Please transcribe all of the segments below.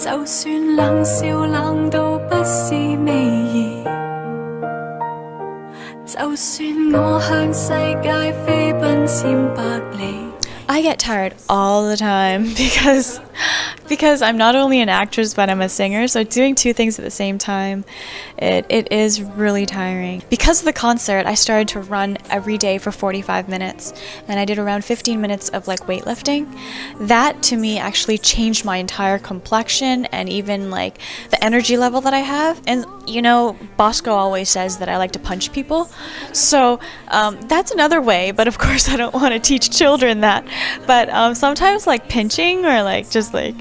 就算冷笑冷到不是味兒，就算我向世界飛奔千百里。I get tired all the time because I'm not only an actress but I'm a singer, so doing two things at the same time, it is really tiring. Because of the concert, I started to run every day for 45 minutes, and I did around 15 minutes of like weightlifting. That to me actually changed my entire complexion and even like the energy level that I have. And you know, Bosco always says that I like to punch people, so that's another way, but of course I don't want to teach children that. But sometimes like pinching or like just like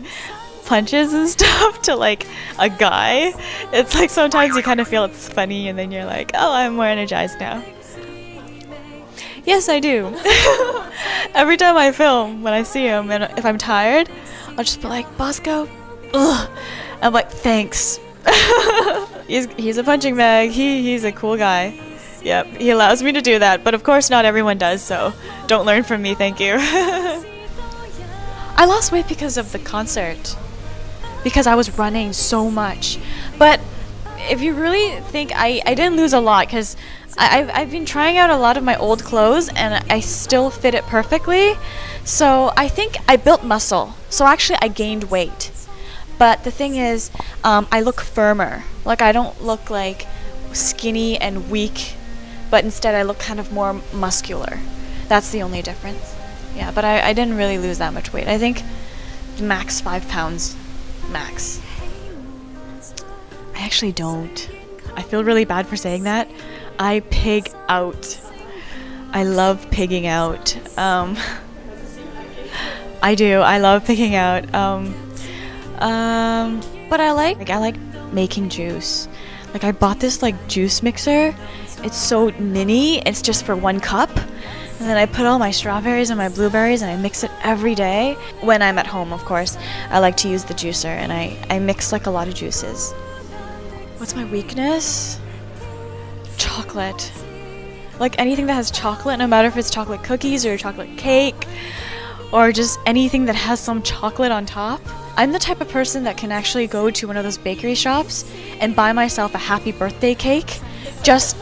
punches and stuff to like a guy, it's like sometimes you kind of feel it's funny and then you're like, oh, I'm more energized now. Yes, I do. Every time I film, when I see him and if I'm tired, I'll just be like, Bosco, ugh. I'm like, thanks. He's a punching bag. He's a cool guy. Yep, he allows me to do that, but of course not everyone does, so don't learn from me, thank you. I lost weight because of the concert, because I was running so much. But if you really think, I didn't lose a lot, because I've been trying out a lot of my old clothes and I still fit it perfectly. So I think I built muscle, so actually I gained weight. But the thing is, I look firmer. Like I don't look like skinny and weak, but instead I look kind of more muscular. That's the only difference. Yeah, but I didn't really lose that much weight. I think max 5 pounds, max. I actually don't. I feel really bad for saying that. I pig out. I love pigging out. I do. I love pigging out. But I like making juice. Like I bought this like juice mixer. It's so mini, it's just for 1 cup. And then I put all my strawberries and my blueberries and I mix it every day. When I'm at home, of course, I like to use the juicer and I mix like a lot of juices. What's my weakness? Chocolate. Like anything that has chocolate, no matter if it's chocolate cookies or chocolate cake or just anything that has some chocolate on top. I'm the type of person that can actually go to one of those bakery shops and buy myself a happy birthday cake just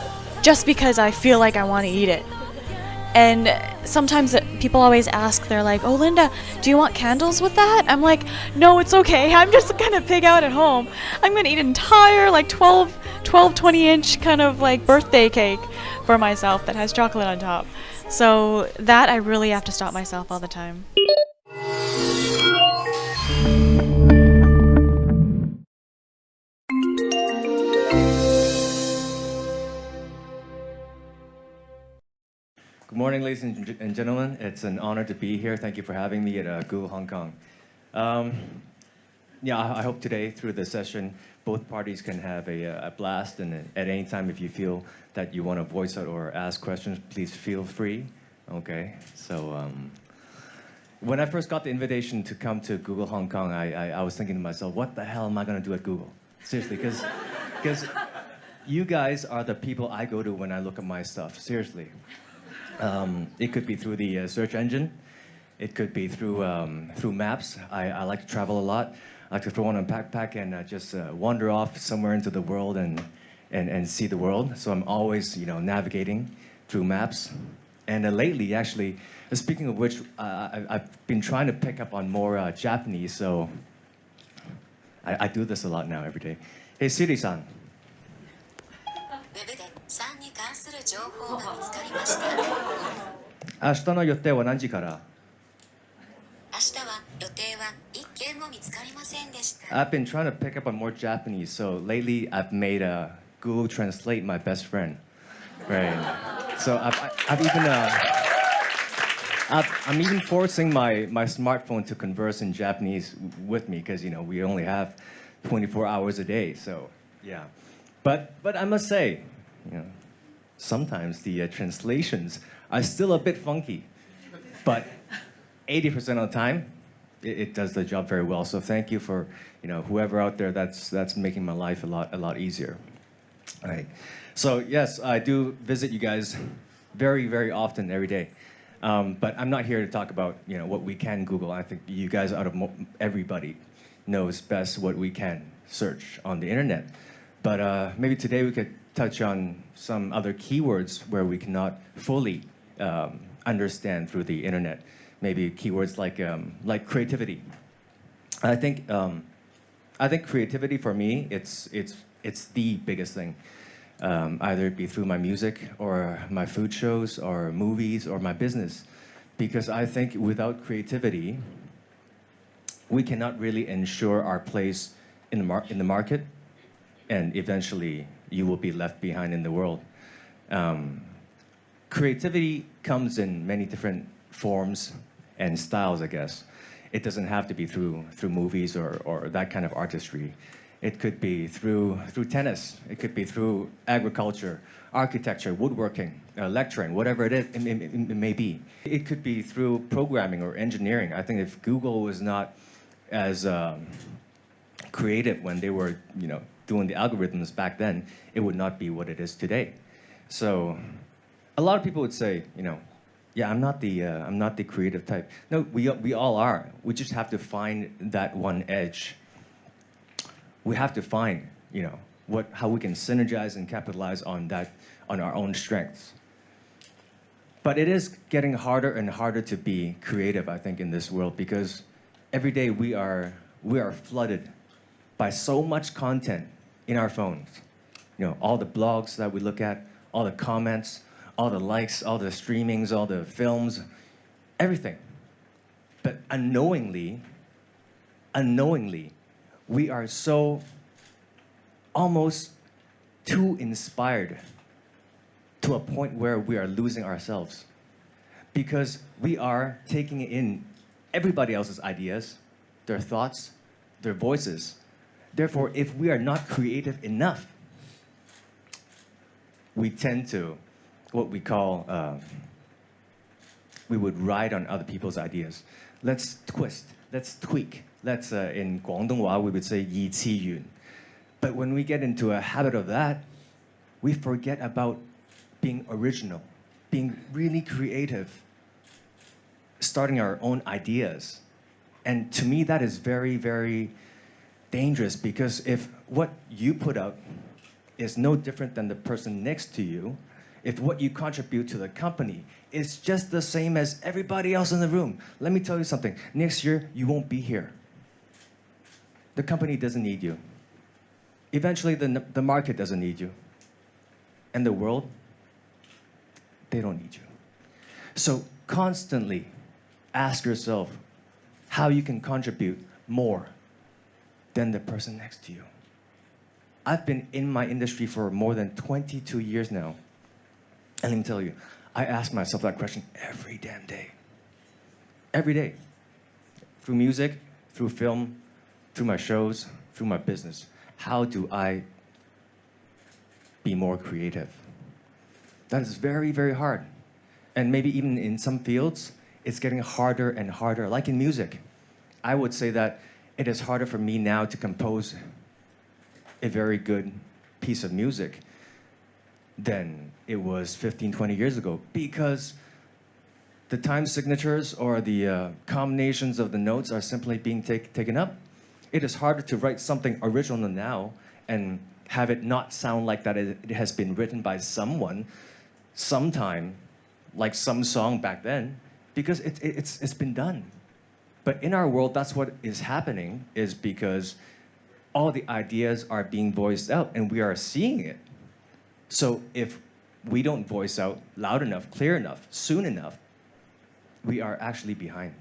because I feel like I want to eat it. And sometimes people always ask, they're like, oh Linda, do you want candles with that? I'm like, no, it's okay. I'm just gonna pig out at home. I'm gonna eat an entire like 20-inch kind of like birthday cake for myself that has chocolate on top. So that I really have to stop myself all the time. Good morning, ladies and gentlemen. It's an honor to be here. Thank you for having me at Google Hong Kong. I hope today, through the session, both parties can have a blast. And at any time, if you feel that you want to voice out or ask questions, please feel free. Okay. So when I first got the invitation to come to Google Hong Kong, I was thinking to myself, what the hell am I going to do at Google? Seriously, because you guys are the people I go to when I look at my stuff. Seriously. It could be through the search engine. It could be through maps. I like to travel a lot. I like to throw on a backpack and just wander off somewhere into the world and see the world. So I'm always, navigating through maps. And lately, actually, speaking of which, I've been trying to pick up on more Japanese. So I do this a lot now every day. Hey, Siri-san. 3に関する情報が見つかりました。明日の予定は何時から？明日は予定は一件も見つかりませんでした。 I've been trying to pick up on more Japanese, so lately I've made Google Translate my best friend. Right. So I'm even forcing my smartphone to converse in Japanese with me because we only have 24 hours a day. So yeah, but I must say, sometimes the translations are still a bit funky, but 80% of the time, it does the job very well. So thank you for whoever out there that's making my life a lot easier. All right. So yes, I do visit you guys very, very often every day. But I'm not here to talk about what we can Google. I think you guys, out of everybody, knows best what we can search on the internet. But maybe today we could touch on some other keywords where we cannot fully understand through the internet. Maybe keywords like creativity. I think creativity for me, it's the biggest thing. Either it be through my music or my food shows or movies or my business. Because I think without creativity, we cannot really ensure our place in the market, and eventually you will be left behind in the world. Creativity comes in many different forms and styles, I guess. It doesn't have to be through movies or that kind of artistry. It could be through tennis. It could be through agriculture, architecture, woodworking, lecturing, whatever it may be. It could be through programming or engineering. I think if Google was not as creative when they were, doing the algorithms back then, it would not be what it is today. So, a lot of people would say, yeah, I'm not the creative type. No, we all are. We just have to find that one edge. We have to find, how we can synergize and capitalize on our own strengths. But it is getting harder and harder to be creative, I think, in this world, because every day we are flooded by so much content in our phones. All the blogs that we look at, all the comments, all the likes, all the streamings, all the films, everything. But unknowingly, we are so almost too inspired to a point where we are losing ourselves, because we are taking in everybody else's ideas, their thoughts, their voices. Therefore, if we are not creative enough, we tend to, what we call, we would ride on other people's ideas. Let's twist, let's tweak. Let's, in Guangdonghua, we would say 異次元. But when we get into a habit of that, we forget about being original, being really creative, starting our own ideas. And to me, that is very, very dangerous, because if what you put out is no different than the person next to you, if what you contribute to the company is just the same as everybody else in the room, let me tell you something. Next year, you won't be here. The company doesn't need you. Eventually, the market doesn't need you. And the world, they don't need you. So constantly ask yourself how you can contribute more than the person next to you. I've been in my industry for more than 22 years now. And let me tell you, I ask myself that question every damn day. Every day. Through music, through film, through my shows, through my business. How do I be more creative? That is very, very hard. And maybe even in some fields, it's getting harder and harder. Like in music, I would say that it is harder for me now to compose a very good piece of music than it was 15, 20 years ago, because the time signatures or the combinations of the notes are simply being taken up. It is harder to write something original now and have it not sound like that it has been written by someone sometime, like some song back then, because it's been done. But in our world, that's what is happening, is because all the ideas are being voiced out and we are seeing it. So if we don't voice out loud enough, clear enough, soon enough, we are actually behind.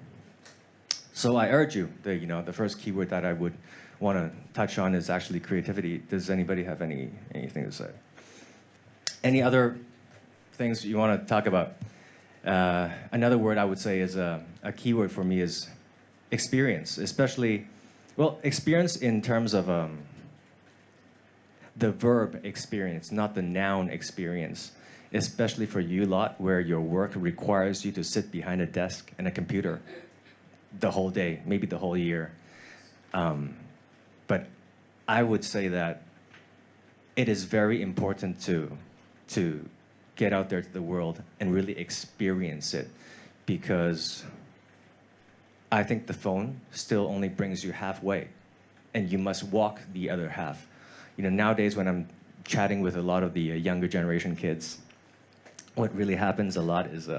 So I urge you, the first keyword that I would want to touch on is actually creativity. Does anybody have anything to say? Any other things you want to talk about? Another word I would say is a keyword for me is experience, especially, experience in terms of the verb experience, not the noun experience, especially for you lot where your work requires you to sit behind a desk and a computer the whole day, maybe the whole year. But I would say that it is very important to get out there to the world and really experience it, because I think the phone still only brings you halfway. and you must walk the other half. You know, nowadays when I'm chatting with a lot of the younger generation kids, what really happens a lot is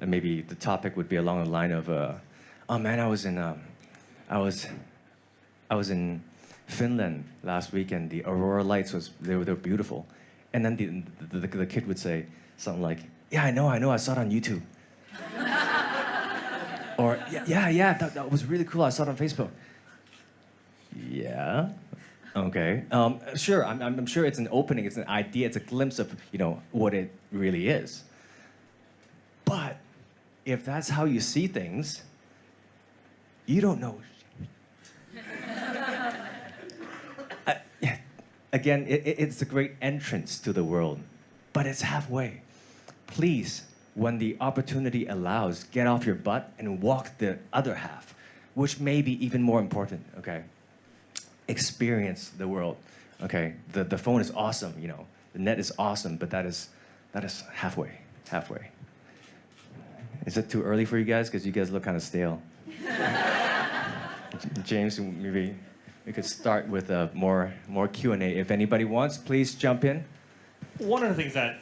maybe the topic would be along the line of, oh man, I was in Finland last week, and the aurora lights they were beautiful, and then the kid would say something like, yeah, I know, I saw it on YouTube. Or yeah, that was really cool. I saw it on Facebook. Yeah, okay. Sure, I'm sure it's an opening, it's an idea, it's a glimpse of what it really is. But if that's how you see things, you don't know. Again, it's a great entrance to the world, but it's halfway. Please, when the opportunity allows, get off your butt and walk the other half, which may be even more important, okay? Experience the world, okay? The phone is awesome, the net is awesome, but that is halfway. Is it too early for you guys? Because you guys look kind of stale. James, maybe we could start with more Q&A. If anybody wants, please jump in. One of the things that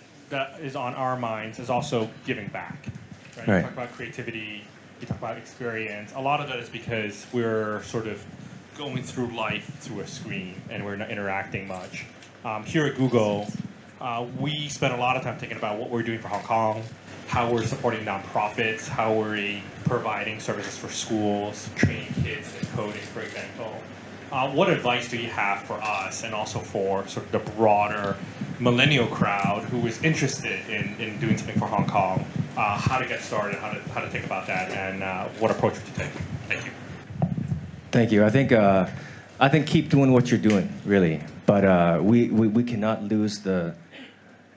is on our minds is also giving back. Right? You talk about creativity, you talk about experience. A lot of that is because we're sort of going through life through a screen and we're not interacting much. Here at Google, we spend a lot of time thinking about what we're doing for Hong Kong, how we're supporting nonprofits, how we're providing services for schools, training kids in coding, for example. What advice do you have for us and also for sort of the broader millennial crowd who is interested in doing something for Hong Kong? How to get started, how to think about that, and what approach to take? Thank you. Thank you. I think keep doing what you're doing, really. But we cannot lose the.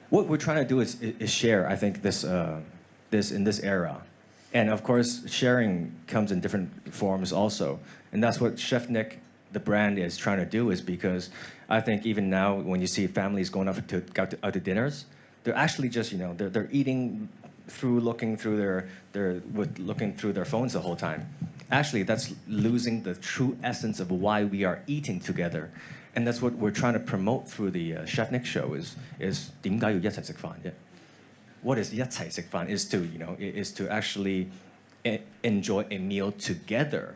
What we're trying to do is share. I think this in this era, and of course sharing comes in different forms also, and that's what Chef Nick, the brand, is trying to do. Is because I think even now when you see families going out to dinners, they're actually just they're eating through looking through their phones the whole time. Actually, that's losing the true essence of why we are eating together. And that's what we're trying to promote through the Chef Nick show is 點解要一齊食飯啫? What is 一齊食飯? Is to actually enjoy a meal together.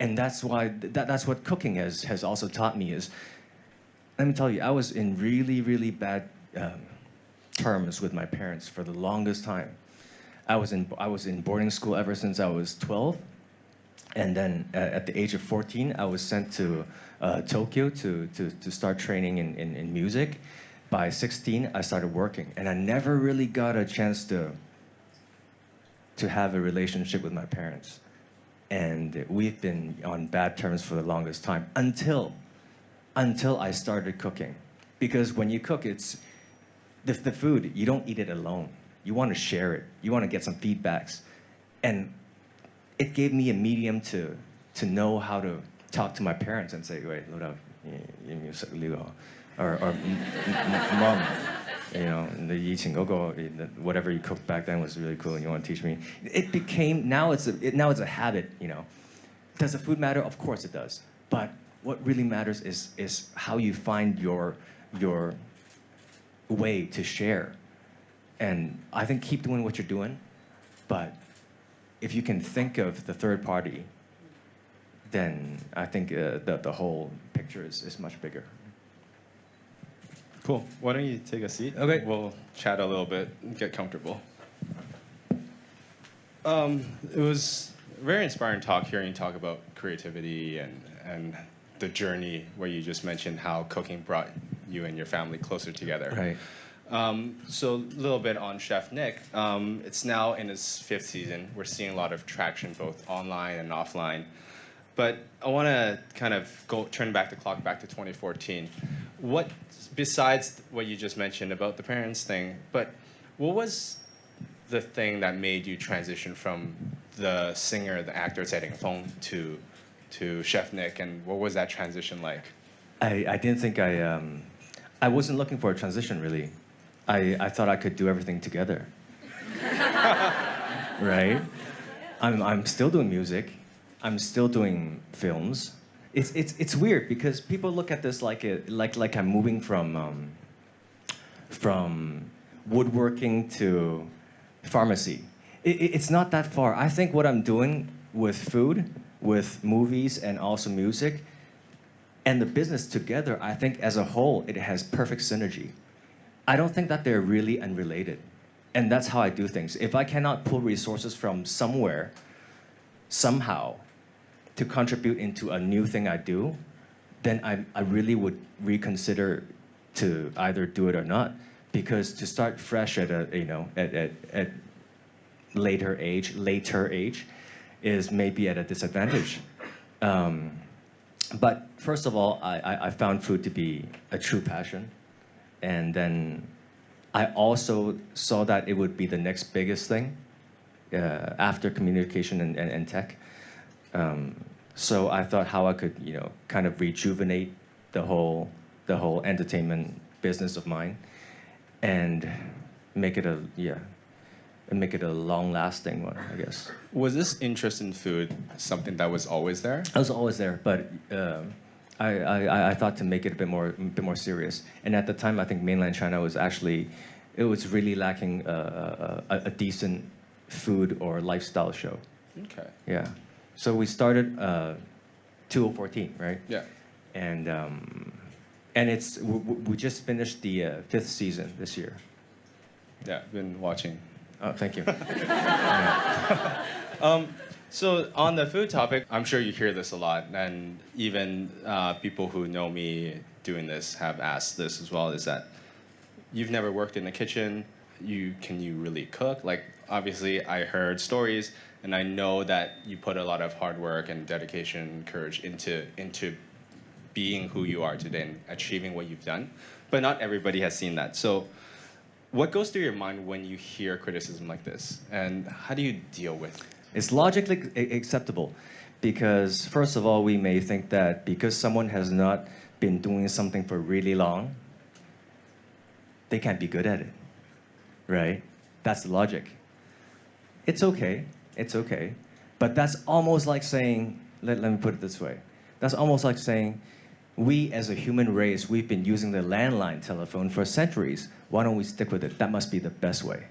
And that's why that's what cooking has also taught me is, let me tell you, I was in really, really bad terms with my parents for the longest time. I was in boarding school ever since I was 12. And then at the age of 14, I was sent to Tokyo to start training in music. By 16, I started working. And I never really got a chance to have a relationship with my parents. And we've been on bad terms for the longest time until I started cooking. Because when you cook, it's the food, you don't eat it alone. You want to share it. You want to get some feedbacks. And it gave me a medium to know how to talk to my parents and say, wait, look up, or mom, whatever you cooked back then was really cool, and you want to teach me. It became now it's a habit. Does the food matter? Of course it does. But what really matters is how you find your way to share. And I think keep doing what you're doing, but if you can think of the third party, then I think the whole picture is much bigger. Cool. Why don't you take a seat? Okay. We'll chat a little bit and get comfortable. It was a very inspiring talk, hearing you talk about creativity and the journey where you just mentioned how cooking brought you and your family closer together. Right. So a little bit on Chef Nick. It's now in its 5th season. We're seeing a lot of traction both online and offline. But I want to kind of turn back the clock back to 2014. What, besides what you just mentioned about the parents thing, but what was the thing that made you transition from the singer, the actor, Fong to Chef Nick, and what was that transition like? I didn't think I wasn't looking for a transition really. I thought I could do everything together. Right? I'm still doing music. I'm still doing films. it's weird because people look at this like I'm moving from woodworking to pharmacy. It's not that far. I think what I'm doing with food, with movies, and also music, and the business together, I think as a whole, it has perfect synergy. I don't think that they're really unrelated. And that's how I do things. If I cannot pull resources from somewhere, somehow, to contribute into a new thing I do, then I really would reconsider to either do it or not. Because to start fresh at at later age is maybe at a disadvantage. But first of all, I found food to be a true passion. And then I also saw that it would be the next biggest thing after communication and tech. So I thought how I could, kind of rejuvenate the whole entertainment business of mine and make it a long-lasting one, I guess. Was this interest in food something that was always there? I was always there, but I thought to make it a bit more serious. And at the time, I think mainland China was really lacking a decent food or lifestyle show. Okay. Yeah. So we started 2014, right? Yeah. And we just finished the 5th season this year. Yeah, been watching. Oh, thank you. So on the food topic, I'm sure you hear this a lot, and even people who know me doing this have asked this as well, is that you've never worked in the kitchen, can you really cook? Like, obviously, I heard stories, and I know that you put a lot of hard work and dedication, courage into being who you are today and achieving what you've done, but not everybody has seen that. So what goes through your mind when you hear criticism like this, and how do you deal with it? It's logically acceptable because, first of all, we may think that because someone has not been doing something for really long, they can't be good at it, right? That's the logic. It's okay. But that's almost like saying, let me put it this way. That's almost like saying, we as a human race, we've been using the landline telephone for centuries. Why don't we stick with it? That must be the best way.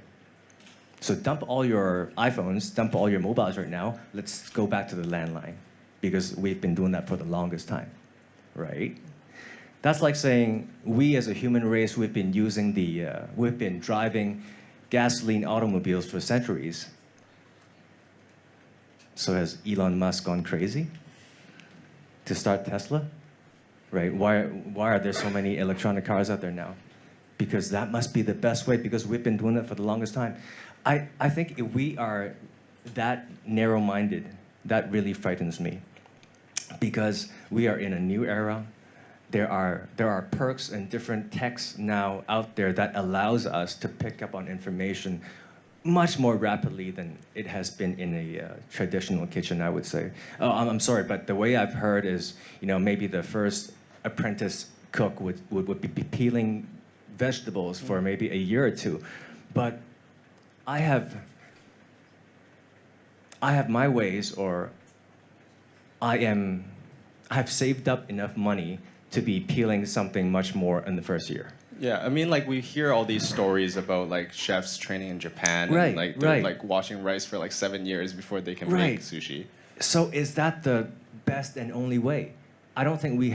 So dump all your iPhones, dump all your mobiles right now. Let's go back to the landline because we've been doing that for the longest time, right? That's like saying we as a human race, we've been driving gasoline automobiles for centuries. So has Elon Musk gone crazy to start Tesla? Right? Why are there so many electronic cars out there now? Because that must be the best way because we've been doing it for the longest time. I think if we are that narrow-minded, that really frightens me. Because we are in a new era. There are perks and different techs now out there that allows us to pick up on information much more rapidly than it has been in a traditional kitchen, I would say. I'm sorry, but the way I've heard is, maybe the first apprentice cook would be peeling vegetables for maybe a year or two. But I have my ways, or I have saved up enough money to be peeling something much more in the first year. Yeah, I mean, like, we hear all these stories about, like, chefs training in Japan. Right, and, like, they're, right. like, washing rice for, like, 7 years before they can Right. make sushi. So is that the best and only way? I don't think we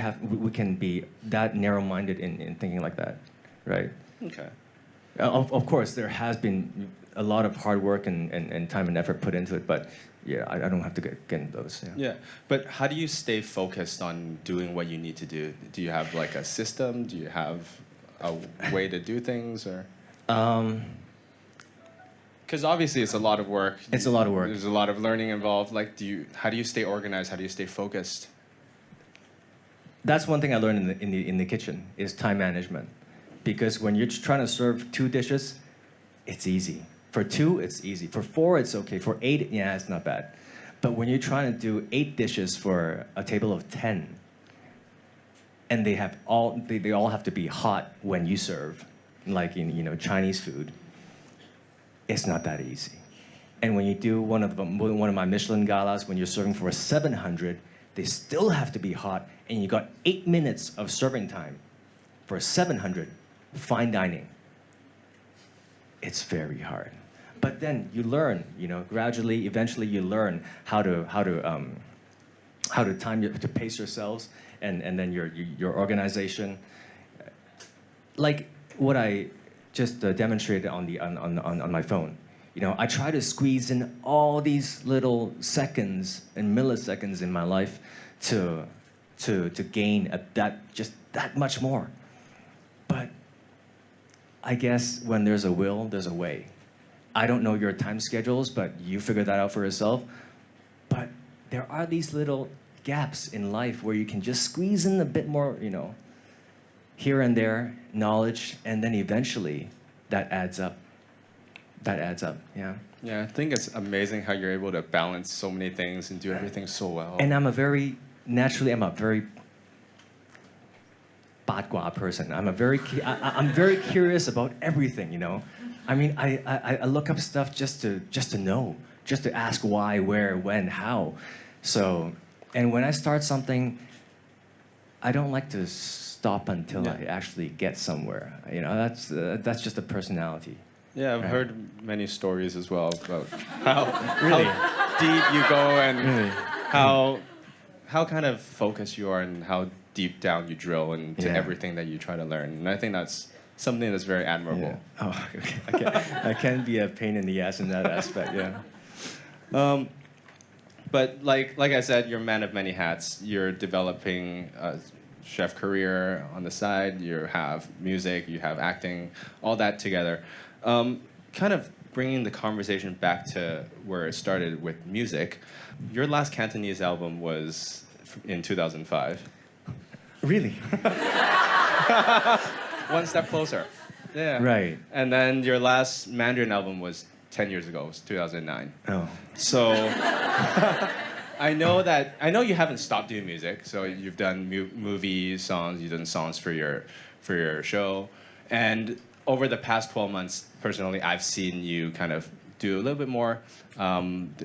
can be that narrow-minded in thinking like that, right? Okay. Of course, there has been a lot of hard work and time and effort put into it, but yeah, I don't have to get into those. Yeah, but how do you stay focused on doing what you need to do? Do you have, like, a system? Do you have a way to do things, or? Because obviously it's a lot of work. It's a lot of work. There's a lot of learning involved. Like, how do you stay organized? How do you stay focused? That's one thing I learned in the kitchen is time management, because when you're trying to serve 2 dishes, it's easy. For 2, it's easy. For 4, it's okay. For 8, yeah, it's not bad. But when you're trying to do 8 dishes for a table of 10, and they all have to be hot when you serve, like in Chinese food, it's not that easy. And when you do one of my Michelin galas, when you're serving for 700, they still have to be hot, and you got 8 minutes of serving time for 700 fine dining. It's very hard. But then you learn, gradually, eventually you learn how to to pace yourselves, and then your organization. Like what I just demonstrated on my phone. I try to squeeze in all these little seconds and milliseconds in my life to gain that much more. But I guess when there's a will, there's a way. I don't know your time schedules, but you figure that out for yourself. But there are these little gaps in life where you can just squeeze in a bit more, here and there, knowledge, and then eventually that adds up. That adds up, yeah. Yeah, I think it's amazing how you're able to balance so many things and do everything so well. And I'm a very 八卦 person. I'm very curious about everything, I mean, I look up stuff just to know, just to ask why, where, when, how. So, and when I start something, I don't like to stop until I actually get somewhere. That's just a personality. Yeah, I've heard many stories as well about how Really? how deep you go and Really? how kind of focused you are and how deep down you drill into Yeah. everything that you try to learn. And I think that's something that's very admirable. Yeah. Oh, okay. I can be a pain in the ass in that aspect, yeah. But like I said, you're a man of many hats. You're developing a chef career on the side. You have music, you have acting, all that together. Kind of bringing the conversation back to where it started with music. Your last Cantonese album was in 2005. Really? One step closer. Yeah. Right. And then your last Mandarin album was 10 years ago. It was 2009. Oh. So I know you haven't stopped doing music. So you've done movie songs, you've done songs for your show, and over the past 12 months, personally, I've seen you kind of do a little bit more.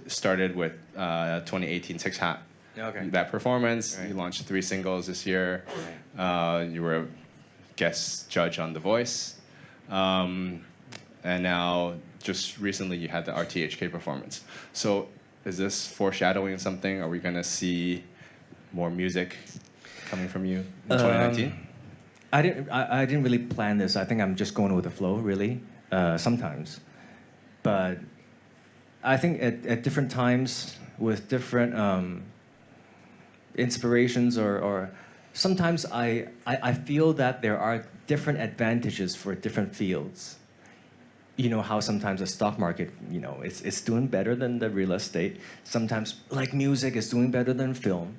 Started with 2018 Six Hat. Okay. That performance. Right. You launched 3 singles this year. You were a guest judge on The Voice. And now, just recently, you had the RTHK performance. So is this foreshadowing something? Are we going to see more music coming from you in 2019? I didn't really plan this. I think I'm just going with the flow, really, sometimes. But I think at different times, with different inspirations, or sometimes I feel that there are different advantages for different fields. You know how sometimes the stock market, it's doing better than the real estate. Sometimes, like music, is doing better than film.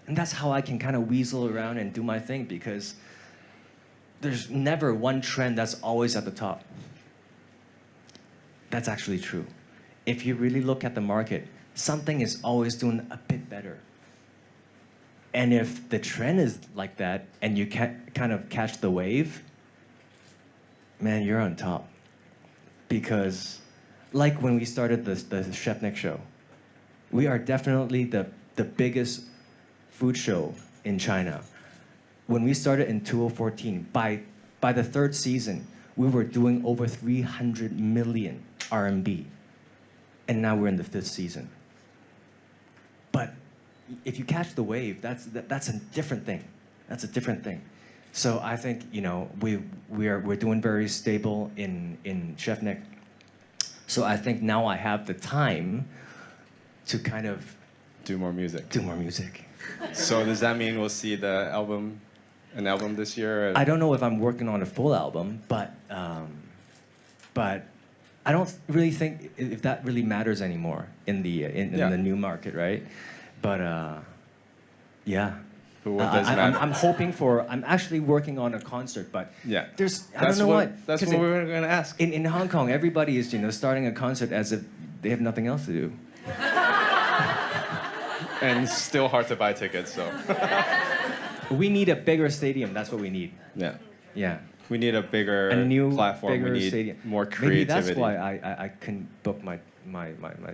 And that's how I can kind of weasel around and do my thing, because there's never one trend that's always at the top. That's actually true. If you really look at the market, something is always doing a bit better. And if the trend is like that and you can't kind of catch the wave, man, you're on top. Because like when we started the Chef Nick show, we are definitely the biggest food show in China. When we started in 2014, by the 3rd season, we were doing over 300 million RMB. And now we're in the 5th season. But if you catch the wave, that's a different thing. That's a different thing. So I think, we're doing very stable in Chef Nick. So I think now I have the time to kind of Do more music. do more music. So does that mean we'll see an album this year? I don't know if I'm working on a full album, but I don't really think if that really matters anymore in the new market, right? But yeah. But what does matter? I'm hoping for. I'm actually working on a concert, but Yeah. I don't know what. That's 'cause what we were going to ask. in Hong Kong, everybody is starting a concert as if they have nothing else to do. And still hard to buy tickets, so. We need a bigger stadium. That's what we need. Yeah. Yeah. We need a bigger A new, platform. bigger We need stadium. more creativity. Maybe that's why I can book my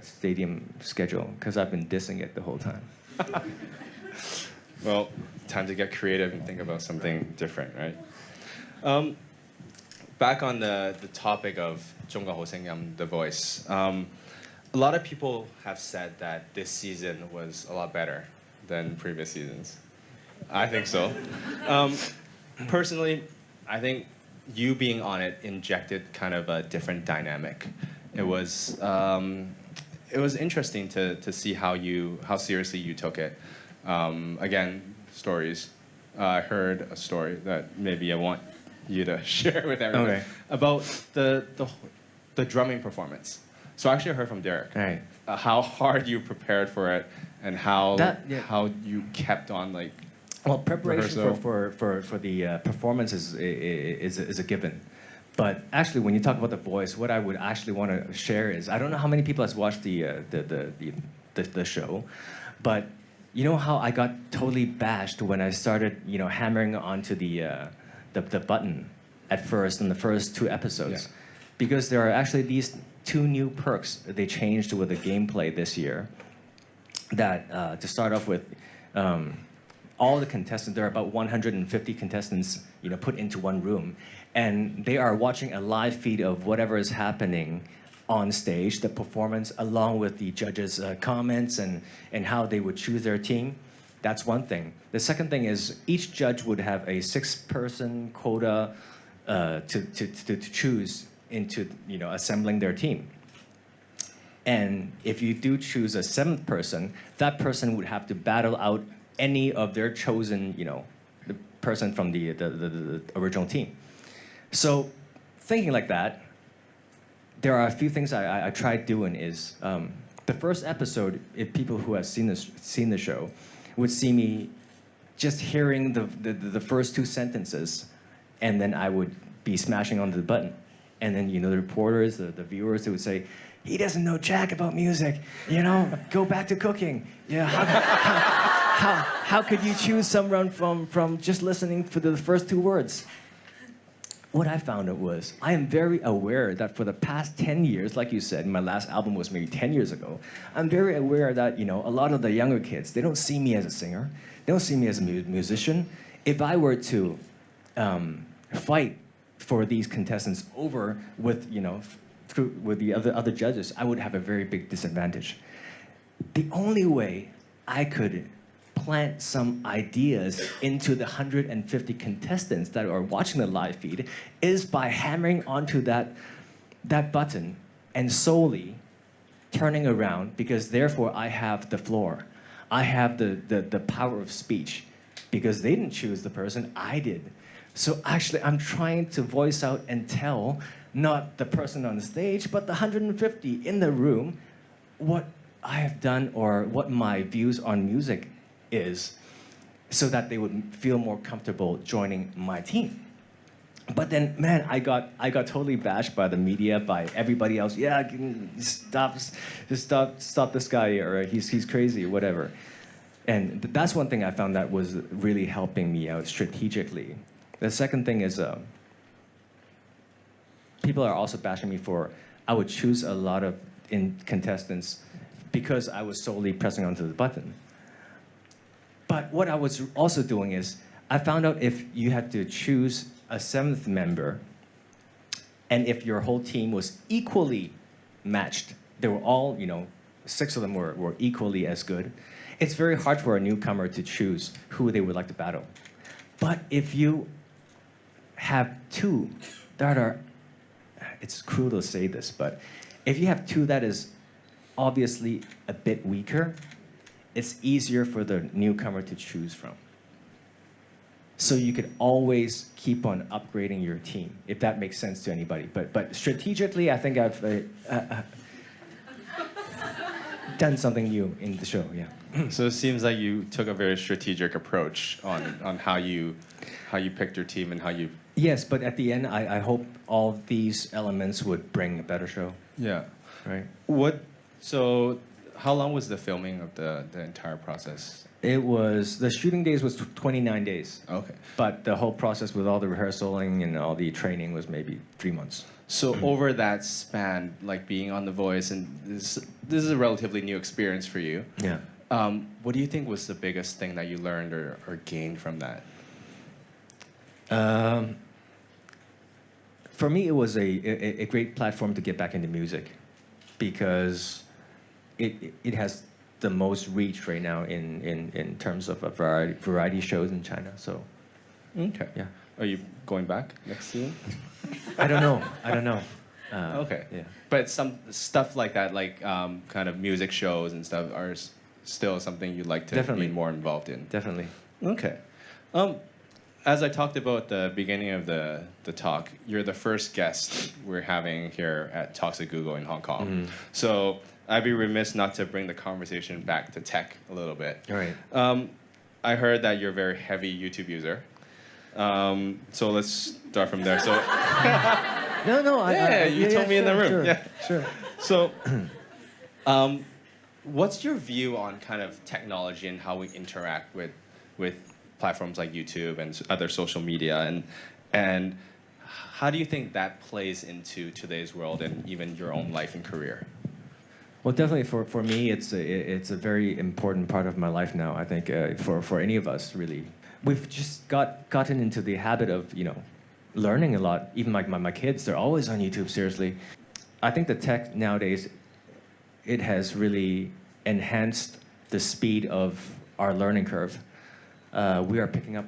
stadium schedule, because I've been dissing it the whole time. Well, time to get creative and think about something different, right? Back on the topic of 중국어 생ям, The Voice. A lot of people have said that this season was a lot better than previous seasons. I think so. Personally, I think you being on it injected kind of a different dynamic. It was interesting to see how seriously you took it. Again, stories. I heard a story that maybe I want you to share with everyone about the drumming performance. So I actually heard from Derek how hard you prepared for it and how you kept on like. Well, preparation rehearsal. for the performance is a given. But actually, when you talk about The Voice, what I would actually want to share is I don't know how many people has watched the show, but you know how I got totally bashed when I started hammering onto the button at first in the first 2 episodes, because there are actually these 2 new perks they changed with the gameplay this year. That to start off with. All the contestants, there are about 150 contestants, put into one room, and they are watching a live feed of whatever is happening on stage, the performance, along with the judges' comments and how they would choose their team. That's one thing. The second thing is each judge would have a 6-person quota to choose into assembling their team. And if you do choose a 7th person, that person would have to battle out any of their chosen, the person from the original team. So thinking like that, there are a few things I tried doing is the first episode, if people who have seen the show would see me just hearing the first 2 sentences, and then I would be smashing on the button. And then, the reporters, the viewers, they would say, he doesn't know jack about music, go back to cooking. How could you choose someone from just listening for the first 2 words? What I found out was I am very aware that for the past 10 years, like you said, my last album was maybe 10 years ago, I'm very aware that, a lot of the younger kids, they don't see me as a singer. They don't see me as a musician. If I were to fight for these contestants over with, with the other judges, I would have a very big disadvantage. The only way I could plant some ideas into the 150 contestants that are watching the live feed is by hammering onto that button and solely turning around, because therefore I have the floor. I have the power of speech, because they didn't choose the person, I did. So actually I'm trying to voice out and tell not the person on the stage, but the 150 in the room what I have done or what my views on music is, so that they would feel more comfortable joining my team. But then, man, I got totally bashed by the media, by everybody else. Yeah, stop this guy, or he's crazy, whatever. And that's one thing I found that was really helping me out strategically. The second thing is people are also bashing me for I would choose a lot of contestants because I was solely pressing onto the button. But what I was also doing is I found out if you had to choose a 7th member, and if your whole team was equally matched, they were all, 6 of them were equally as good, it's very hard for a newcomer to choose who they would like to battle. But if you have 2 that are, it's cruel to say this, but if you have 2 that is obviously a bit weaker, it's easier for the newcomer to choose from. So you could always keep on upgrading your team, if that makes sense to anybody. But strategically, I think I've done something new in the show, yeah. So it seems like you took a very strategic approach on how you picked your team and how you... Yes, but at the end, I hope all these elements would bring a better show. Yeah. Right. So how long was the filming of the entire process? The shooting days was 29 days. Okay. But the whole process with all the rehearsaling and all the training was maybe 3 months. So over that span, like being on The Voice, and this is a relatively new experience for you. Yeah. What do you think was the biggest thing that you learned or gained from that? For me, it was a great platform to get back into music because it has the most reach right now in terms of a variety shows in China. So, Okay. yeah. Are you going back next season? I don't know. Okay. Yeah. But some stuff like that, like kind of music shows and stuff, are still something you'd like to Definitely. be more involved in. Definitely. Okay. As I talked about at the beginning of the talk, you're the first guest we're having here at Talks at Google in Hong Kong. So I'd be remiss not to bring the conversation back to tech a little bit. All right. I heard that you're a very heavy YouTube user. So let's start from there. So No. you told me in the room. Sure, Yeah. Sure. So, what's your view on kind of technology and how we interact with platforms like YouTube and other social media, and how do you think that plays into today's world and even your own life and career? Well, definitely for me, it's a very important part of my life now. I think for any of us, really, we've just gotten into the habit of learning a lot. Even like my kids, they're always on YouTube. Seriously, I think the tech nowadays, it has really enhanced the speed of our learning curve. We are picking up,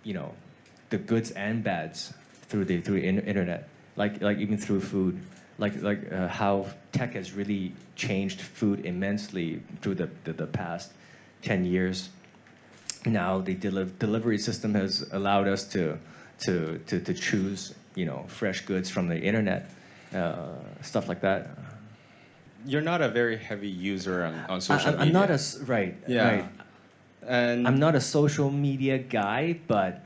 the goods and bads through the internet, like even through food, like how tech has really changed food immensely through the past 10 years. Now the delivery system has allowed us to choose, fresh goods from the internet, stuff like that. You're not a very heavy user on social media. I'm not right. Yeah. Right. And I'm not a social media guy, but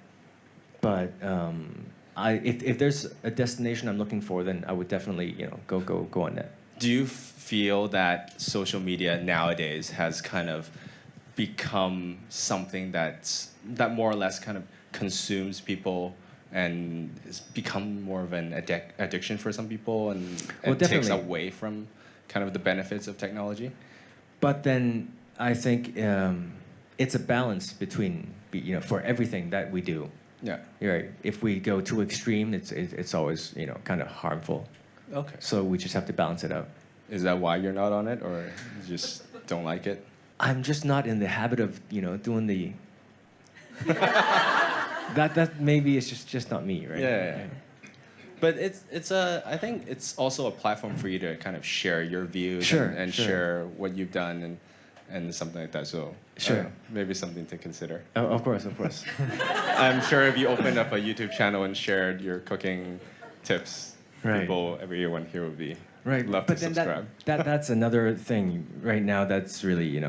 if there's a destination I'm looking for, then I would definitely go on that. do you feel that social media nowadays has kind of become something that more or less kind of consumes people and it's become more of an addiction for some people and takes definitely. away from kind of the benefits of technology? But then I think it's a balance between for everything that we do. Yeah. You're right. If we go too extreme, it's always kind of harmful. Okay. So we just have to balance it out. Is that why you're not on it, or you just don't like it? I'm just not in the habit of doing the. that maybe it's just not me, right? Yeah. But I think it's also a platform for you to kind of share your views Sure, and sure. share what you've done and something like that. So Sure. Maybe something to consider. Oh, of course. I'm sure if you opened up a YouTube channel and shared your cooking tips, Right. everyone here would be Right. love But to then subscribe. that's another thing right now. That's really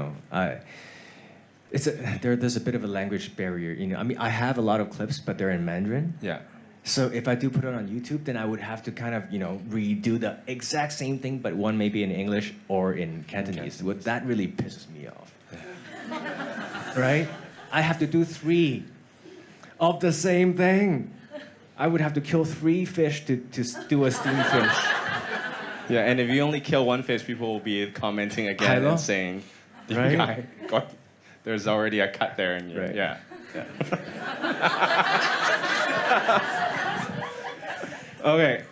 there's a bit of a language barrier. I mean, I have a lot of clips, but they're in Mandarin. Yeah. So if I do put it on YouTube, then I would have to kind of redo the exact same thing, but one maybe in English or in Cantonese. That really pisses me off. Right? I have to do 3 of the same thing. I would have to kill 3 fish to do a steamed fish. Yeah, and if you only kill 1 fish, people will be commenting again Hello? and saying, Right? there's already a cut there. And Right. Yeah. Okay.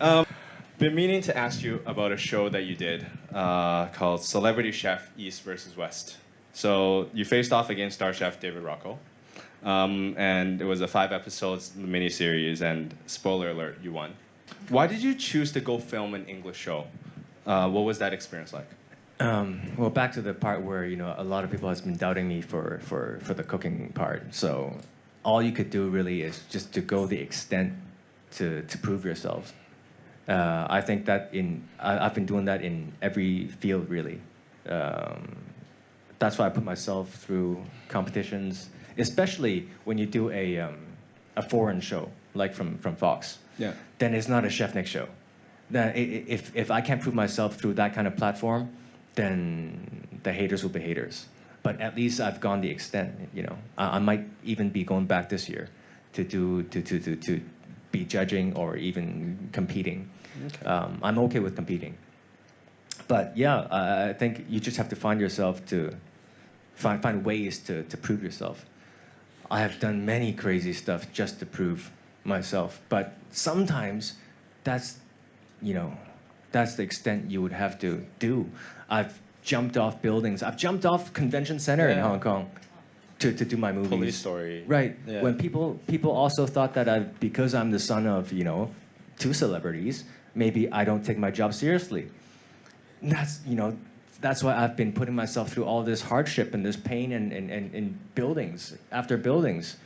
Been meaning to ask you about a show that you did called Celebrity Chef East versus West. So you faced off against star chef David Rocco. And it was a 5 episodes miniseries, and spoiler alert, you won. Why did you choose to go film an English show? What was that experience like? Well, back to the part where a lot of people has been doubting me for the cooking part. So all you could do really is just to go the extent to prove yourselves. I think that I've been doing that in every field really. That's why I put myself through competitions, especially when you do a foreign show like from Fox. Yeah. Then it's not a Chef Nick show. Then if I can't prove myself through that kind of platform, then the haters will be haters. But at least I've gone the extent. I might even be going back this year to be judging or even competing. Okay. I'm okay with competing. But yeah, I think you just have to find yourself to find ways to prove yourself. I have done many crazy stuff just to prove myself, but sometimes that's the extent you would have to do. I've jumped off buildings. I've jumped off convention center in Hong Kong to do my movies. Police Story. Right. Yeah. When people also thought that because I'm the son of, two celebrities, maybe I don't take my job seriously. That's why I've been putting myself through all this hardship and this pain in buildings after buildings.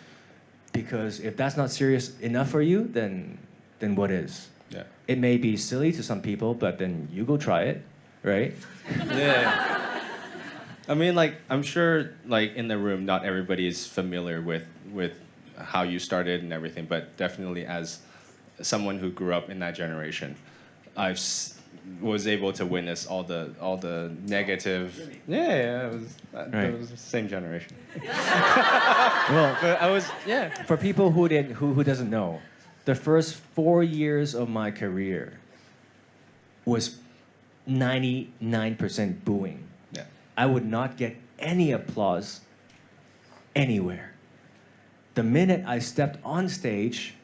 Because if that's not serious enough for you, then what is? Yeah. It may be silly to some people, but then you go try it, right? Yeah. I mean, I'm sure, in the room, not everybody is familiar with how you started and everything, but definitely as someone who grew up in that generation, I was able to witness all the negative. Yeah, it was the same generation. Well, But I was for people who doesn't know, the first 4 years of my career was 99% booing. Yeah. I would not get any applause anywhere. The minute I stepped on stage,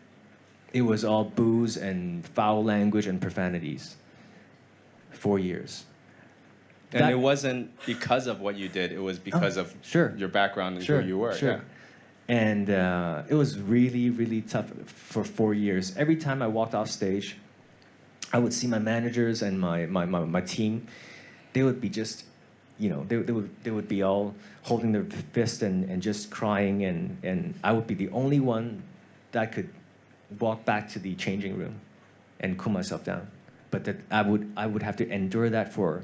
it was all boos and foul language and profanities. 4 years. And That- it wasn't because of what you did. It was because of sure. your background and Sure, who you were. sure. Yeah. And it was really, really tough for 4 years. Every time I walked off stage, I would see my managers and my team. They would be just, they would be all holding their fist and just crying, and I would be the only one that could walk back to the changing room and cool myself down. But that I would have to endure that for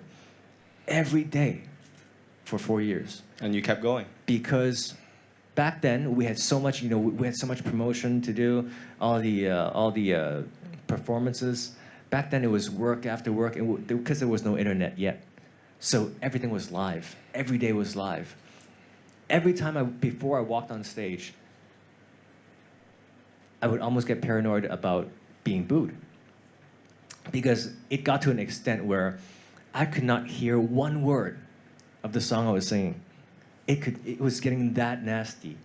every day for 4 years. And you kept going. Because back then we had so much, we had so much promotion to do, all the performances. Back then it was work after work, and because there was no internet yet, so everything was live. Every day was live. Every time before I walked on stage, I would almost get paranoid about being booed, because it got to an extent where I could not hear one word of the song I was singing. It was getting that nasty.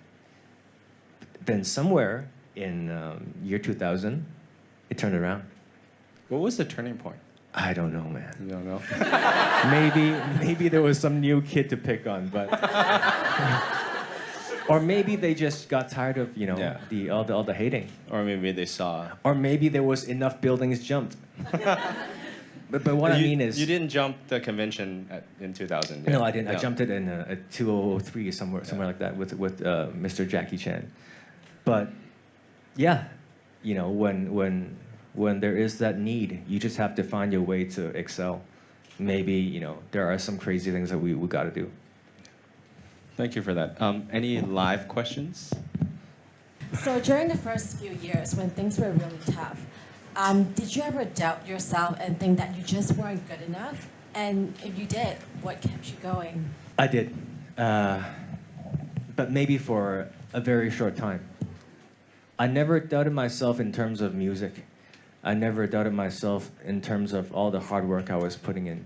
Then somewhere in year 2000, it turned around. What was the turning point? I don't know, man. You don't know? Maybe there was some new kid to pick on, but or maybe they just got tired of all the hating. Or maybe they saw. Or maybe there was enough buildings jumped. But what I mean is, you didn't jump the convention in 2000. No, I didn't. No. I jumped it in 2003 somewhere like that with Mr. Jackie Chan. But yeah, when there is that need, you just have to find your way to excel. Maybe there are some crazy things that we got to do. Thank you for that. Any live questions? So during the first few years when things were really tough, did you ever doubt yourself and think that you just weren't good enough? And if you did, what kept you going? I did, but maybe for a very short time. I never doubted myself in terms of music. I never doubted myself in terms of all the hard work I was putting in.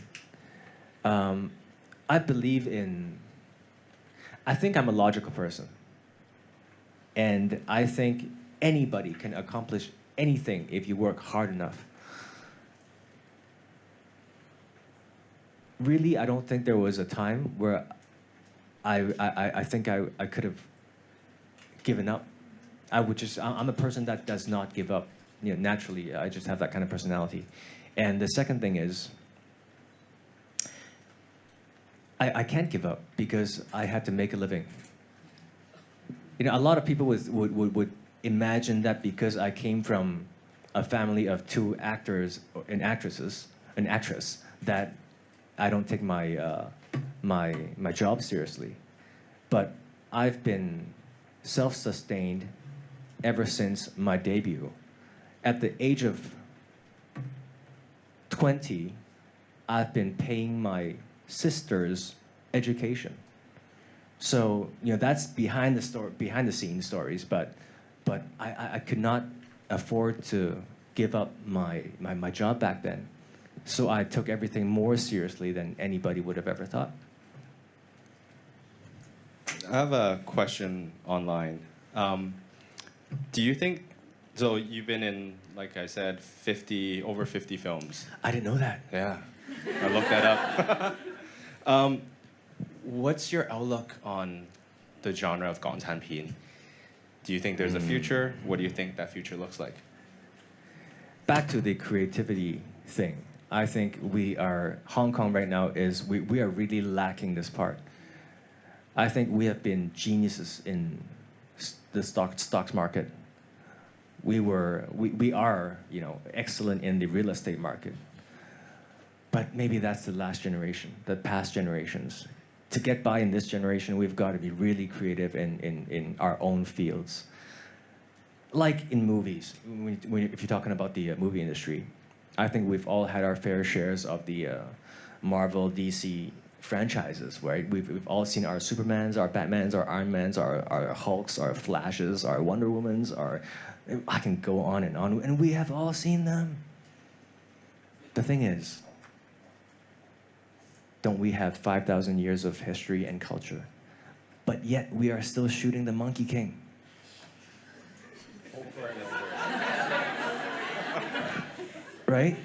I think I'm a logical person. And I think anybody can accomplish anything if you work hard enough. Really, I don't think there was a time where I think I could have given up. I'm a person that does not give up. Naturally, I just have that kind of personality. And the second thing is, I can't give up because I had to make a living. A lot of people would imagine that because I came from a family of 2 actors and actresses, an actress, that I don't take my job seriously. But I've been self-sustained ever since my debut. At the age of 20, I've been paying my sister's education. So that's behind the scenes stories, but I could not afford to give up my job back then. So I took everything more seriously than anybody would have ever thought. I have a question online. Do you think, so you've been in, like I said, over 50 films. I didn't know that. Yeah, I looked that up. What's your outlook on the genre of 港產片? Do you think there's a future? What do you think that future looks like? Back to the creativity thing. I think Hong Kong right now we are really lacking this part. I think we have been geniuses in the stocks market. We are, excellent in the real estate market. But maybe that's the last generation, the past generations. To get by in this generation, we've got to be really creative in our own fields. Like in movies, if you're talking about the movie industry, I think we've all had our fair shares of the Marvel, DC franchises, right? We've all seen our Supermans, our Batmans, our Iron Mans, our Hulks, our Flashes, our Wonder Womans, I can go on, and we have all seen them. The thing is, don't we have 5,000 years of history and culture? But yet we are still shooting the Monkey King. Right?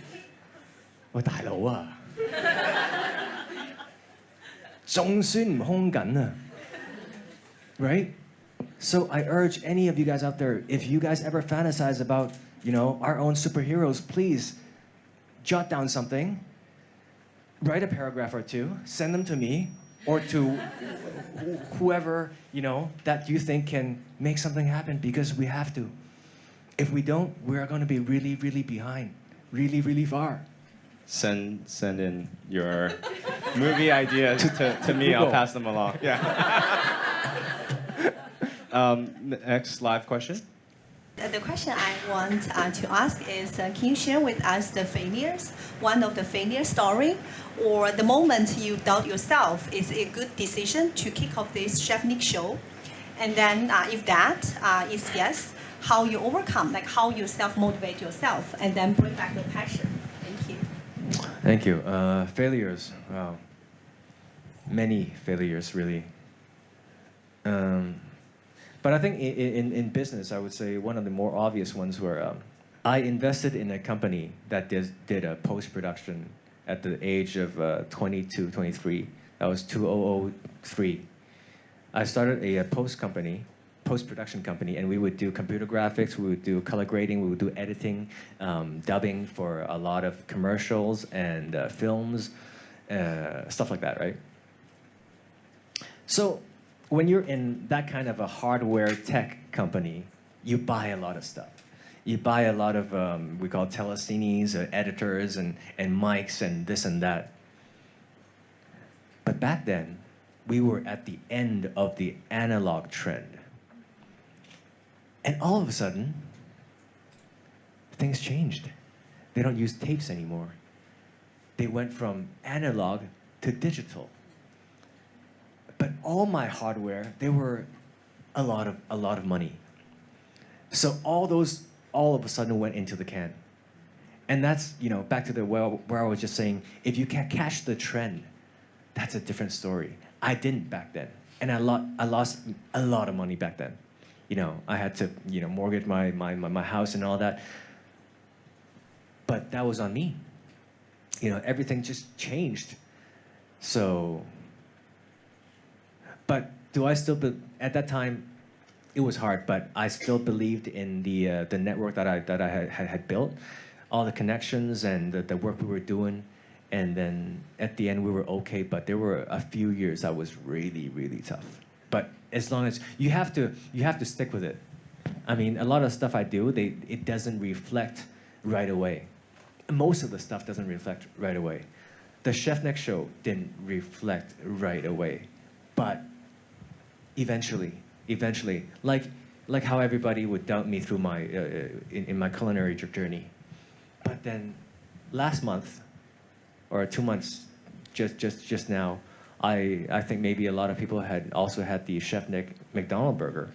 喂，大佬啊，仲算唔兇緊啊 Right? So I urge any of you guys out there, if you guys ever fantasize about, our own superheroes, please jot down something, write a paragraph or two, send them to me or to whoever, that you think can make something happen, because we have to. If we don't, we are going to be really, really behind, really, really far. Send in your movie ideas to me. I'll pass them along. Yeah. Next live question. The question I want to ask is, can you share with us the failures, one of the failure story, or the moment you doubt yourself is a good decision to kick off this Chef Nick show? And then if that is yes, how you overcome, like how you self-motivate yourself and then bring back the passion. Thank you. Thank you. Failures. Wow. Many failures, really. But I think in business, I would say one of the more obvious ones were I invested in a company that did a post-production at the age of 22, 23. That was 2003. I started a post-production company, and we would do computer graphics, we would do color grading, we would do editing, dubbing for a lot of commercials and films, stuff like that, right? So when you're in that kind of a hardware tech company, you buy a lot of stuff. You buy a lot of, we call telecines, editors, and mics, and this and that. But back then, we were at the end of the analog trend. And all of a sudden, things changed. They don't use tapes anymore. They went from analog to digital. But all my hardware, they were a lot of money. So all those all of a sudden went into the can. And that's, back to where I was just saying, if you can't catch the trend, that's a different story. I didn't back then. And I lost a lot of money back then. I had to, mortgage my house and all that. But that was on me. Everything just changed. So, but do I still, at that time, it was hard, but I still believed in the network that I had built, all the connections and the work we were doing. And then at the end, we were okay, but there were a few years that was really, really tough. But as long as you have to stick with it. I mean, a lot of stuff I do, it doesn't reflect right away. Most of the stuff doesn't reflect right away. The Chef Next show didn't reflect right away, but eventually, like how everybody would doubt me through my in my culinary journey. But then, last month, or 2 months, just now, I think maybe a lot of people had also had the Chef Nick McDonald burger.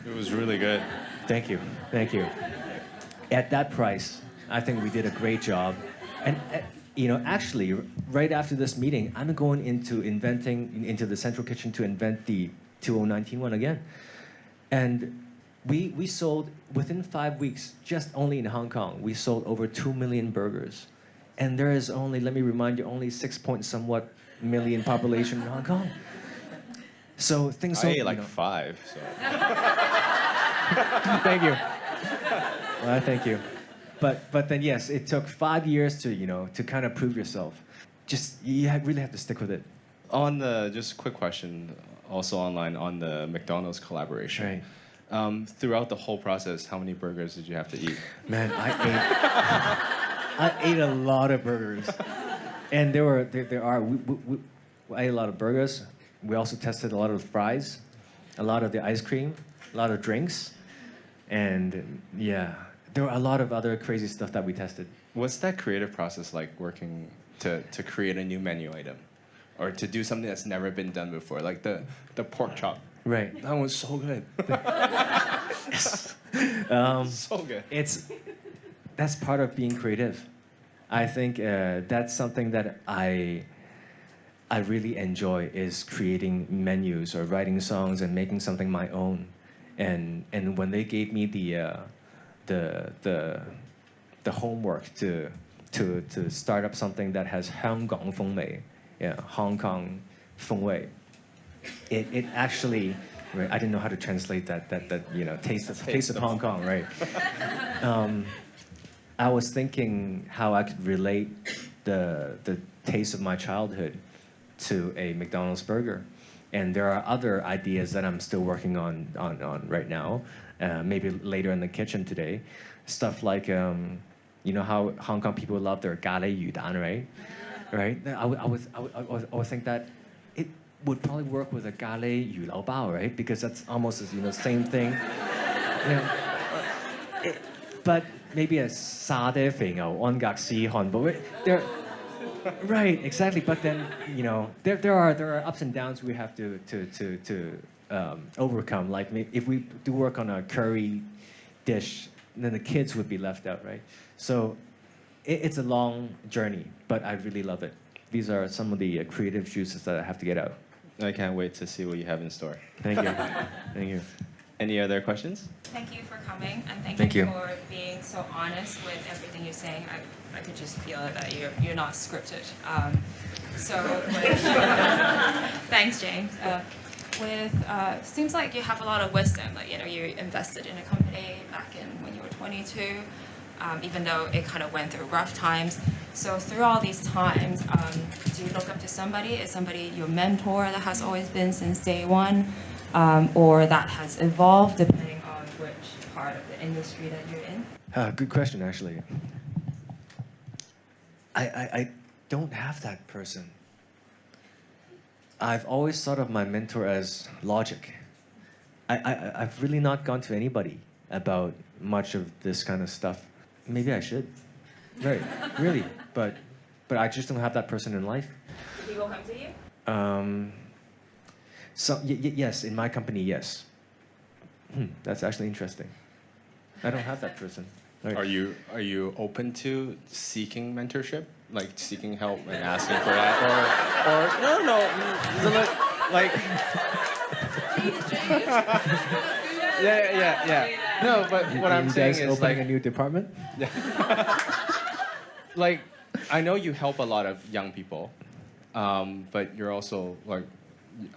It was really good. Thank you. At that price, I think we did a great job. And actually, right after this meeting, I'm going into the central kitchen to invent the 2019 one again. And we sold, within 5 weeks, just only in Hong Kong, we sold over 2 million burgers. And there is only, let me remind you, only 6 point somewhat million population in Hong Kong. So things I don't, ate like 5, so. Thank you. Well, thank you. But then yes, it took 5 years to kind of prove yourself. Just really have to stick with it. On the, just quick question, also online on the McDonald's collaboration. Right. Throughout the whole process, how many burgers did you have to eat? Man, I ate a lot of burgers, and I ate a lot of burgers. We also tested a lot of fries, a lot of the ice cream, a lot of drinks, and yeah, there were a lot of other crazy stuff that we tested. What's that creative process like, working to create a new menu item, or to do something that's never been done before, like the pork chop? Right. That was so good. So good. That's part of being creative. I think that's something that I really enjoy, is creating menus or writing songs and making something my own. And when they gave me the homework to start up something that has 香港風味, Hong Kong 風味, it actually, right, I didn't know how to translate that taste of Hong Kong, right? I was thinking how I could relate the taste of my childhood to a McDonald's burger. And there are other ideas that I'm still working on right now, maybe later in the kitchen today. Stuff like, you know how Hong Kong people love their 咖喱魚蛋, right? Right? I would think that it would probably work with a 咖喱魚柳包, right? Because that's almost same thing. But maybe a 沙爹肥牛安格斯漢堡. Right, exactly. But then there are ups and downs we have to overcome. Like if we do work on a curry dish, then the kids would be left out, right? So it's a long journey, but I really love it. These are some of the creative juices that I have to get out. I can't wait to see what you have in store. Thank you. Thank you. Any other questions? Thank you for coming, and Thank you. for being so honest with everything you're saying. I could just feel that you're not scripted. Thanks, James. Seems like you have a lot of wisdom. Like you invested in a company back in when you were 22, even though it kind of went through rough times. So through all these times, do you look up to somebody? Is somebody your mentor that has always been since day one? Or that has evolved depending on which part of the industry that you're in? Good question, actually. I don't have that person. I've always thought of my mentor as logic. I've really not gone to anybody about much of this kind of stuff. Maybe I should. Right, really. But I just don't have that person in life. People come to you? So yes, in my company, yes. That's actually interesting. I don't have that person. Right. Are you open to seeking mentorship, like seeking help and asking for that, or no, like yeah. No, but what I'm saying is opening like a new department. Like, I know you help a lot of young people, but you're also like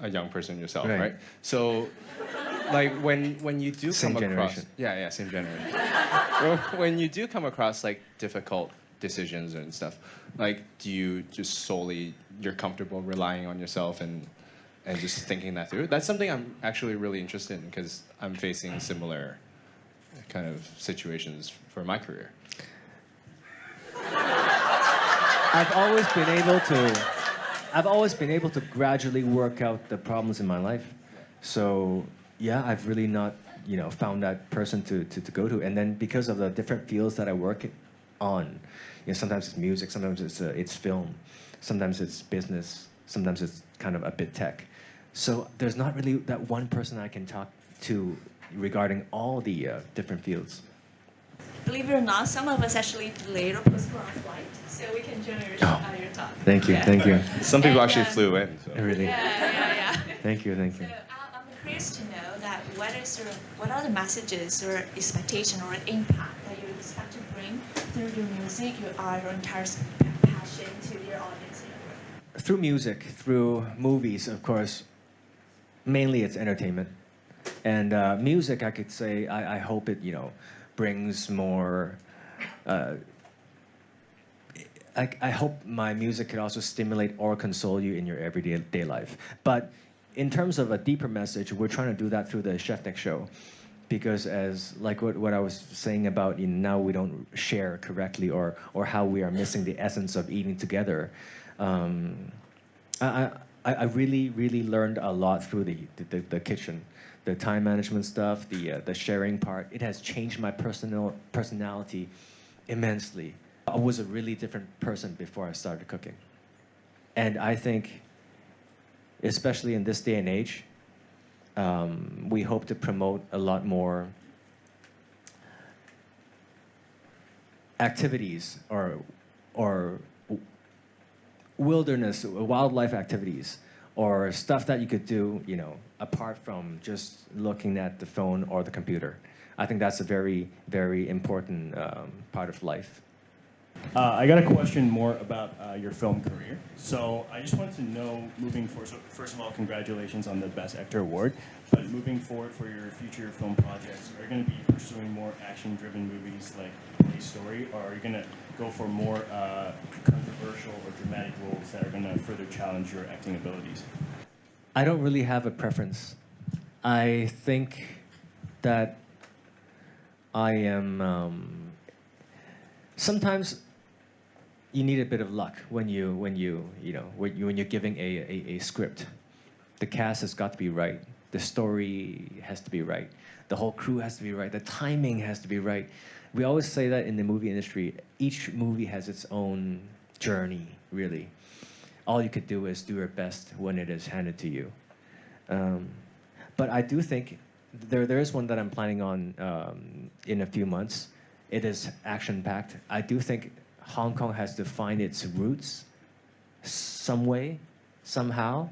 a young person yourself, right? So, like when you do same come generation. across, same generation. When you do come across like difficult decisions and stuff, like do you just solely you're comfortable relying on yourself and just thinking that through? That's something I'm actually really interested in because I'm facing similar kind of situations for my career. I've always been able to gradually work out the problems in my life. So yeah, I've really not found that person to go to. And then because of the different fields that I work on, sometimes it's music, sometimes it's film, sometimes it's business, sometimes it's kind of a bit tech. So there's not really that one person I can talk to regarding all the different fields. Believe it or not, some of us actually delayed our post-grad flight, so we can join your talk. Thank you, thank you. Some people actually flew in. So. Really? Yeah. Thank you. So I'm going curious to know that what are the messages or expectation or impact that you expect to bring through your music, your art, or entire passion to your audience? Through music, through movies, of course, mainly it's entertainment. And music, I could say, I hope it, brings more. I hope my music could also stimulate or console you in your everyday life. But in terms of a deeper message, we're trying to do that through the Chef Nick show. Because as like what I was saying about now we don't share correctly or how we are missing the essence of eating together. I really learned a lot through the kitchen, the time management stuff, the sharing part. It has changed my personality immensely. I was a really different person before I started cooking, and I think, especially in this day and age, we hope to promote a lot more activities or wildlife activities, or stuff that you could do, apart from just looking at the phone or the computer. I think that's a very, very important part of life. I got a question more about your film career. So I just wanted to know, moving forward, so first of all, congratulations on the Best Actor Award. But moving forward for your future film projects, are you going to be pursuing more action-driven movies like Toy Story, or are you going to go for more controversial or dramatic roles that are going to further challenge your acting abilities? I don't really have a preference. I think that I am. Sometimes you need a bit of luck when you're giving a script. The cast has got to be right. The story has to be right. The whole crew has to be right. The timing has to be right. We always say that in the movie industry, each movie has its own journey, really. All you could do is do your best when it is handed to you. But I do think there is one that I'm planning on in a few months. It is action-packed. I do think Hong Kong has to find its roots some way, somehow.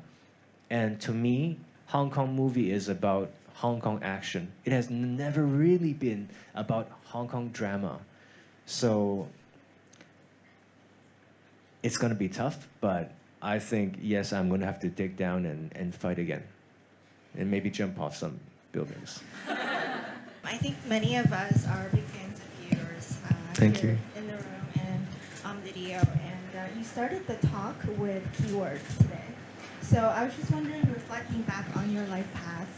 And to me, Hong Kong movie is about Hong Kong action. It has never really been about Hong Kong drama. So it's going to be tough, but I think, yes, I'm going to have to dig down and fight again. And maybe jump off some buildings. I think many of us are big fans of yours. Thank here you. In the room and on video. And you started the talk with keywords today. So I was just wondering, reflecting back on your life path,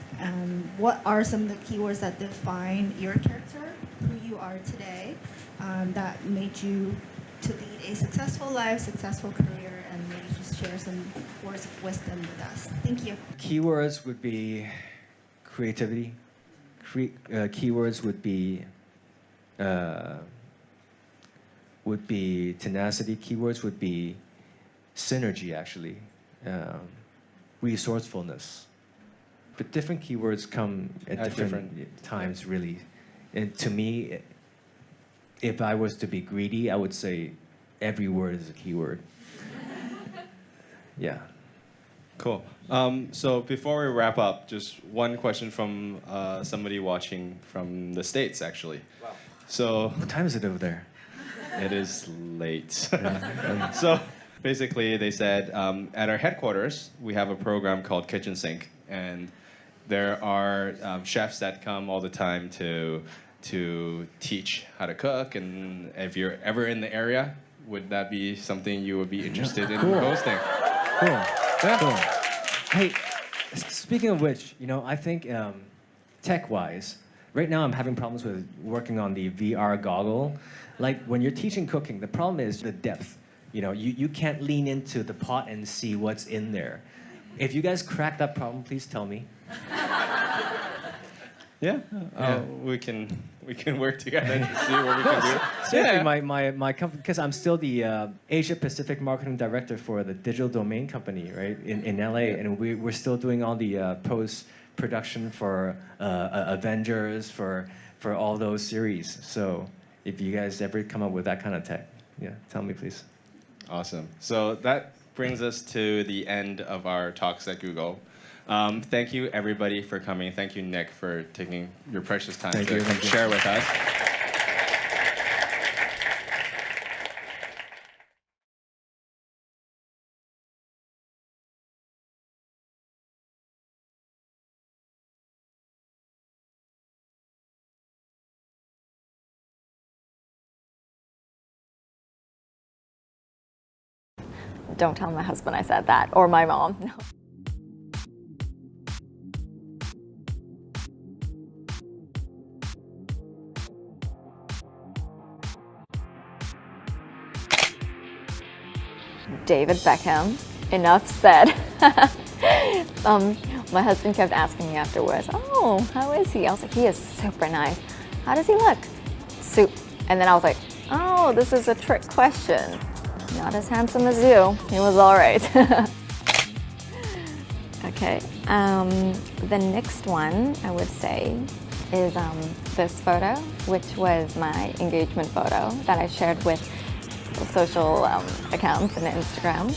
what are some of the keywords that define your character, who you are today, that made you to lead a successful life, successful career, and maybe just share some words of wisdom with us. Thank you. Keywords would be creativity. Keywords would be tenacity. Keywords would be synergy, actually. Resourcefulness. But different keywords come at different times, really. And to me, if I was to be greedy, I would say every word is a keyword. Yeah. Cool. So before we wrap up, just one question from somebody watching from the States, actually. Wow. So what time is it over there? It is late. So basically, they said at our headquarters we have a program called Kitchen Sink, and there are chefs that come all the time to teach how to cook. And if you're ever in the area, would that be something you would be interested in hosting? Cool. Yeah. Cool. Hey, speaking of which, I think tech-wise, right now I'm having problems with working on the VR goggle. Like when you're teaching cooking, the problem is the depth. You can't lean into the pot and see what's in there. If you guys crack that problem, please tell me. Yeah. We can work together to see what we can do. Seriously, my company, because I'm still the Asia Pacific marketing director for the digital domain company, right, in LA, and we're still doing all the post-production for Avengers, for all those series. So if you guys ever come up with that kind of tech, tell me, please. Awesome. So that brings us to the end of our Talks at Google. Thank you, everybody, for coming. Thank you, Nick, for taking your precious time Thank to you. come share with us. Don't tell my husband I said that, or my mom. No. David Beckham, enough said. My husband kept asking me afterwards, oh, how is he? I was like, he is super nice. How does he look? And then I was like, oh, this is a trick question. Not as handsome as you. He was all right. Okay. The next one I would say is this photo, which was my engagement photo that I shared with social accounts and Instagram.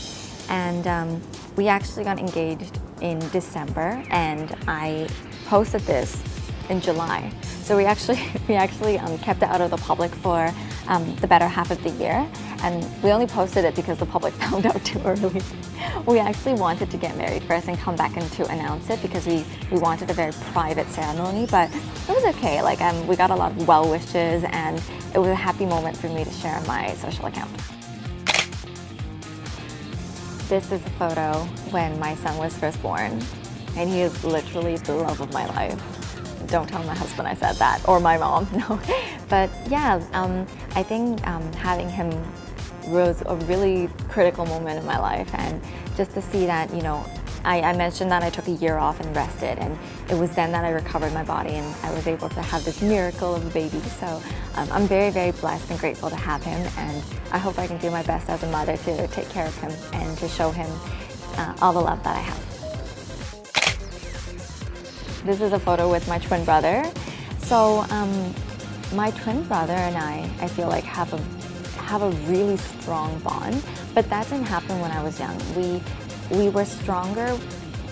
And we actually got engaged in December, and I posted this in July. So we actually kept it out of the public for the better half of the year, and we only posted it because the public found out too early. We actually wanted to get married first and come back and to announce it because we wanted a very private ceremony, but it was okay. Like we got a lot of well wishes, and it was a happy moment for me to share on my social account. This is a photo when my son was first born, and he is literally the love of my life. Don't tell my husband I said that, or my mom, no. But yeah, I think having him was a really critical moment in my life, and just to see that, you know, I mentioned that I took a year off and rested, and it was then that I recovered my body and I was able to have this miracle of a baby. So I'm very, very blessed and grateful to have him, and I hope I can do my best as a mother to take care of him and to show him all the love that I have. This is a photo with my twin brother. So my twin brother and I feel like have a really strong bond, but that didn't happen when I was young. We were stronger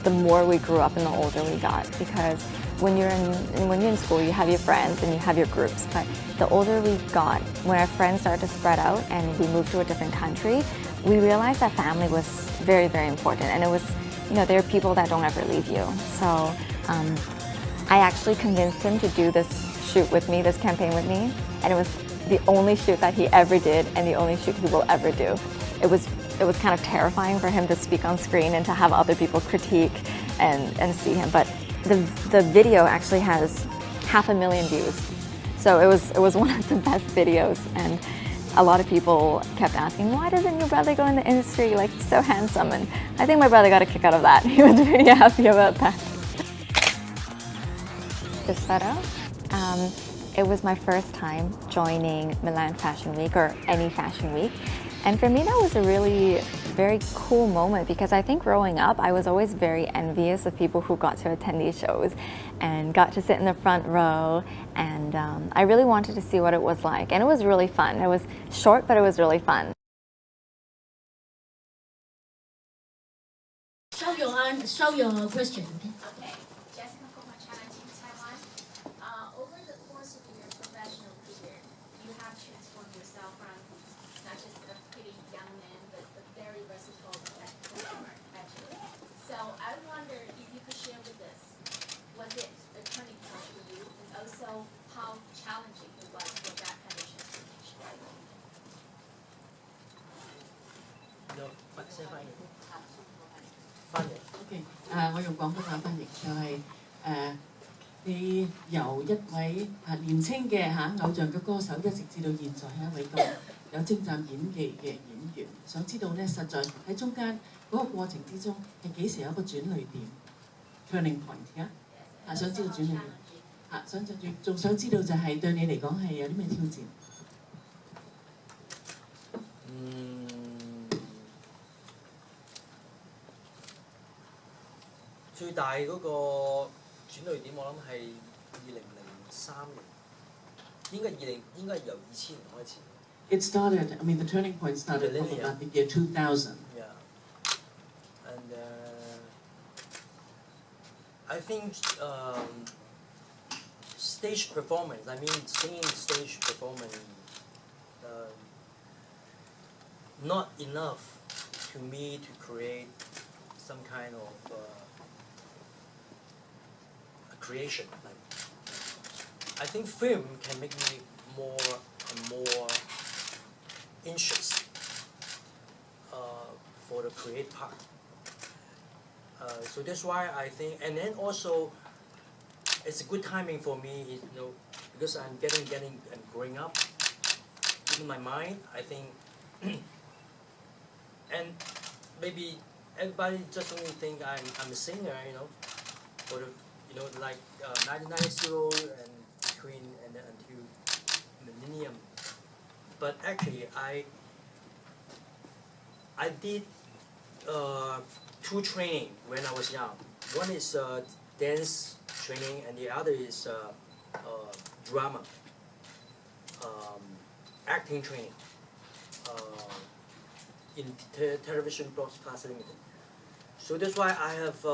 the more we grew up and the older we got, because when you're in school, you have your friends and you have your groups, but the older we got, when our friends started to spread out and we moved to a different country, we realized that family was very, very important, and it was, you know, there are people that don't ever leave you. So I actually convinced him to do this shoot with me, this campaign with me, and it was the only shoot that he ever did and the only shoot he will ever do. It was kind of terrifying for him to speak on screen and to have other people critique and see him, but the video actually has 500,000 views. So it was one of the best videos, and a lot of people kept asking, why doesn't your brother go in the industry? Like, he's so handsome. And I think my brother got a kick out of that. He was very happy about that. This photo, it was my first time joining Milan Fashion Week or any fashion week. And for me, that was a really very cool moment, because I think growing up, I was always very envious of people who got to attend these shows and got to sit in the front row. And I really wanted to see what it was like. And it was really fun. It was short, but it was really fun. Show your question. Okay. Jessica from my China team Taiwan. Over the course of your professional career, you have transformed yourself from not just a pretty young man, but a very versatile performer, actually. So I wonder if you could share with us, was it a turning point for you, and also how challenging it was for that kind of transformation? OK，我用廣東話翻譯，就係你由一位年青嘅偶像嘅歌手，一直至到現在係一位咁有精湛演技嘅演員。想知道咧，實在喺中間嗰個過程之中係幾時有一個轉捩點 （turning point） 啊？想知道轉捩點啊？仲想知道就係對你嚟講係有啲咩挑戰？最大嗰個轉捩點，我諗係2003年，應該係由2000年開始。It started. I mean, the turning point started from about the year 2000. Yeah. And I think stage performance. I mean, singing stage performance, not enough to me to create some kind of a creation. Like, I think film can make me more and more anxious for the create part. So that's why I think, and then also it's a good timing for me, you know, because I'm getting and growing up in my mind. I think, and maybe everybody just only think I'm a singer, you know, for the, you know, like 1990 and between and then until millennium. But actually, I did 2 training when I was young. One is dance training, and the other is drama, acting training in television broadcast limited. So that's why I have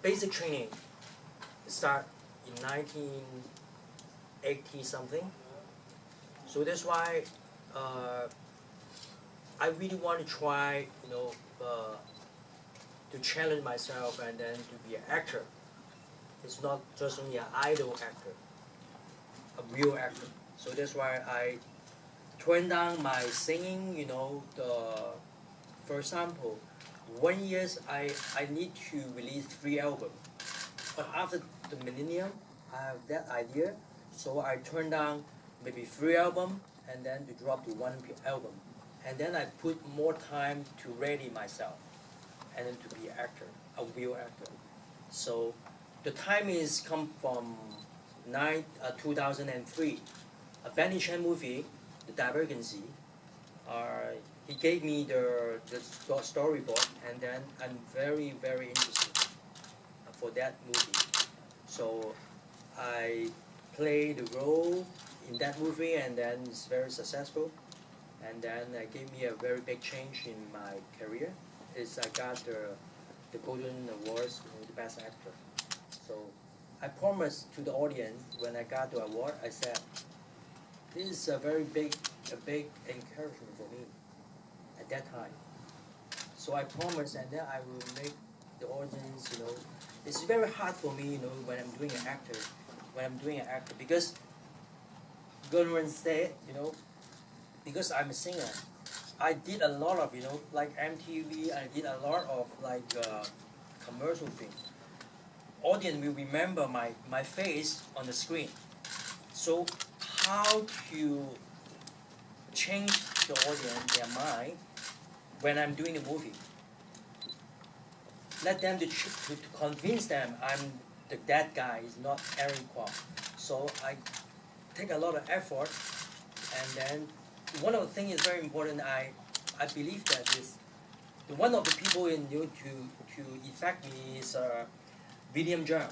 basic training start in 1980 something. So that's why I really want to try, you know, to challenge myself and then to be an actor. It's not just only an idol actor, a real actor. So that's why I turned down my singing, you know. For example, 1 year I need to release 3 albums. But after the millennium, I have that idea. So I turned down maybe 3 albums and then to drop to 1 album. And then I put more time to ready myself and then to be an actor, a real actor. So the time is come from 2003. A Benny Chan movie, The Divergency. He gave me the storyboard, and then I'm very, very interested for that movie. So I played the role in that movie, and then it's very successful. And then it gave me a very big change in my career. I got the Golden Awards, you know, the Best Actor. So I promised to the audience when I got the award, I said, this is a very big encouragement for me at that time. So I promised, and then I will make the audience, you know, it's very hard for me, you know, when I'm doing an actor, because Goodwin said, you know, because I'm a singer, I did a lot of, you know, like MTV, I did a lot of like commercial things. Audience will remember my face on the screen. So how to change the audience, their mind, when I'm doing a movie? Let them to convince them that guy is not Aaron Kwok. So I take a lot of effort, and then one of the things is very important. I believe that is one of the people in you to affect me is William Zhang,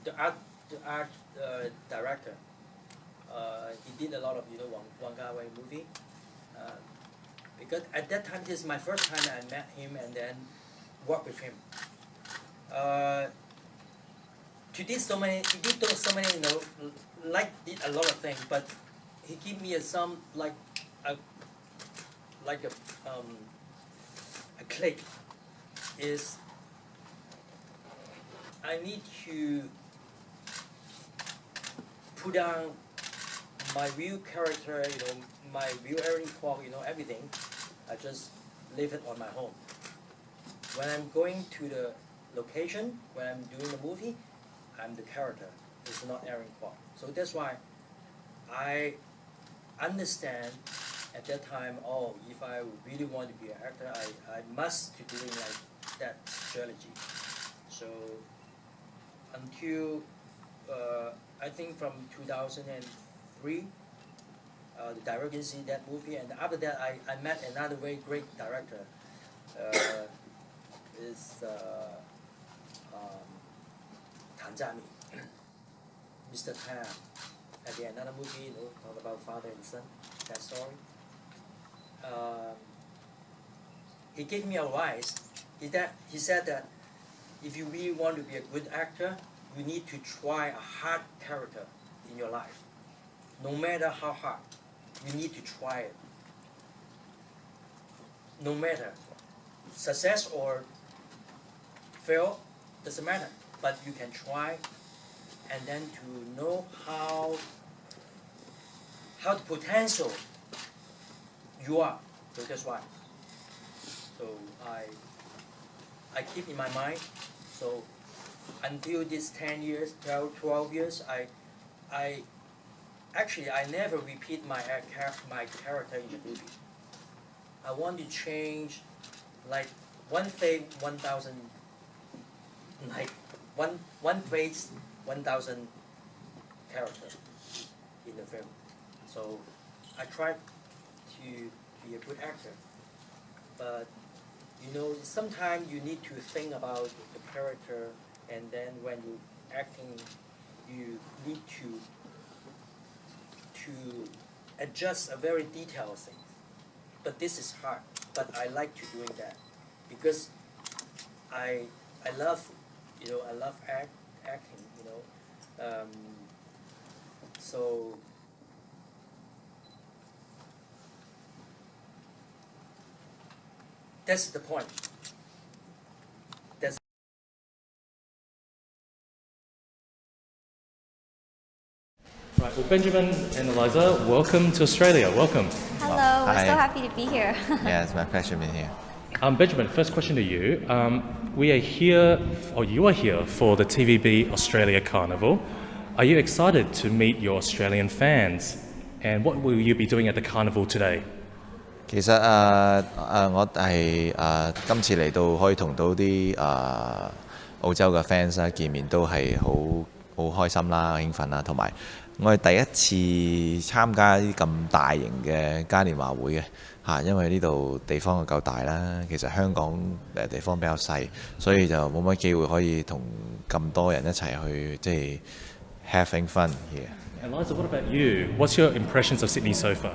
the art director. He did a lot of, you know, Wong Kar-wai movie. Because at that time, this is my first time I met him and then worked with him. He did so many, you know, did a lot of things, but he gave me some a click. Is I need to put down my real character, you know, my real Aaron Kwok, you know, everything. I just leave it on my home. When I'm going to the location, when I'm doing the movie, I'm the character. It's not Aaron Kwok. So that's why I understand at that time, oh, if I really want to be an actor, I must be doing like that strategy. So until I think from 2003, the Divergency, that movie, and after that I met another very great director. Is Tan Zhami, Mr. Tan. Again, another movie, you know, talk about father and son, that story. He gave me advice. He said that if you really want to be a good actor, you need to try a hard character in your life. No matter how hard, you need to try it. No matter success or fail, doesn't matter. But you can try, and then to know how the potential you are. So that's why. So I keep in my mind. So until this 10 years, 12 years, I never repeat my character in the movie. I want to change like one face 1,000, like one face 1,000 characters in the film. So I try to be a good actor, but you know, sometimes you need to think about the character, and then when you acting, you need to adjust a very detailed thing. But this is hard. But I like to doing that because I love, you know, I love acting, you know. So that's the point. That's right. Well, Benjamin and Eliza, welcome to Australia. Welcome. Hello, we're Hi. so happy to be here. Yeah, it's my pleasure being here. Benjamin, first question to you. We are here, or you are here for the TVB Australia Carnival. Are you excited to meet your Australian fans? And what will you be doing at the carnival today? 其實我係今次嚟到可以同到啲澳洲嘅 fans 啦見面都係好開心啦、興奮啦，同埋我係第一次參加啲咁大型嘅嘉年華會嘅嚇，因為呢度地方夠大啦，其實香港地方比較細，所以就冇乜機會可以同咁多人一齊去即係 having fun here. Eliza, what about you? What's your impressions of Sydney so far?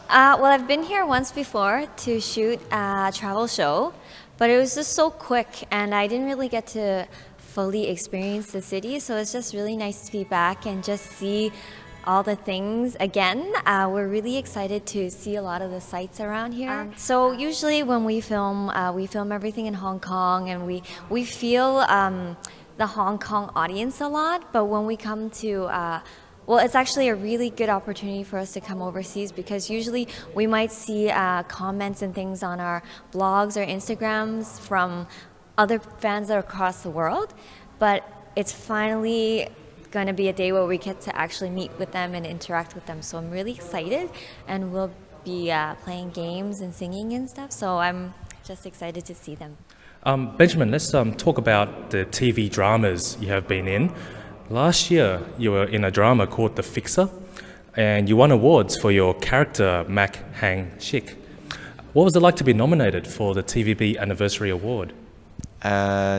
Well, I've been here once before to shoot a travel show, but it was just so quick and I didn't really get to fully experience the city, so it's just really nice to be back and just see all the things again. We're really excited to see a lot of the sights around here. So usually when we film everything in Hong Kong, and we feel the Hong Kong audience a lot, but when we come to well, it's actually a really good opportunity for us to come overseas because usually we might see comments and things on our blogs or Instagrams from other fans that are across the world, but it's finally going to be a day where we get to actually meet with them and interact with them. So I'm really excited, and we'll be playing games and singing and stuff, so I'm just excited to see them. Benjamin, let's talk about the TV dramas you have been in. Last year, you were in a drama called The Fixer, and you won awards for your character, Mac Hang Chick. What was it like to be nominated for the TVB Anniversary Award?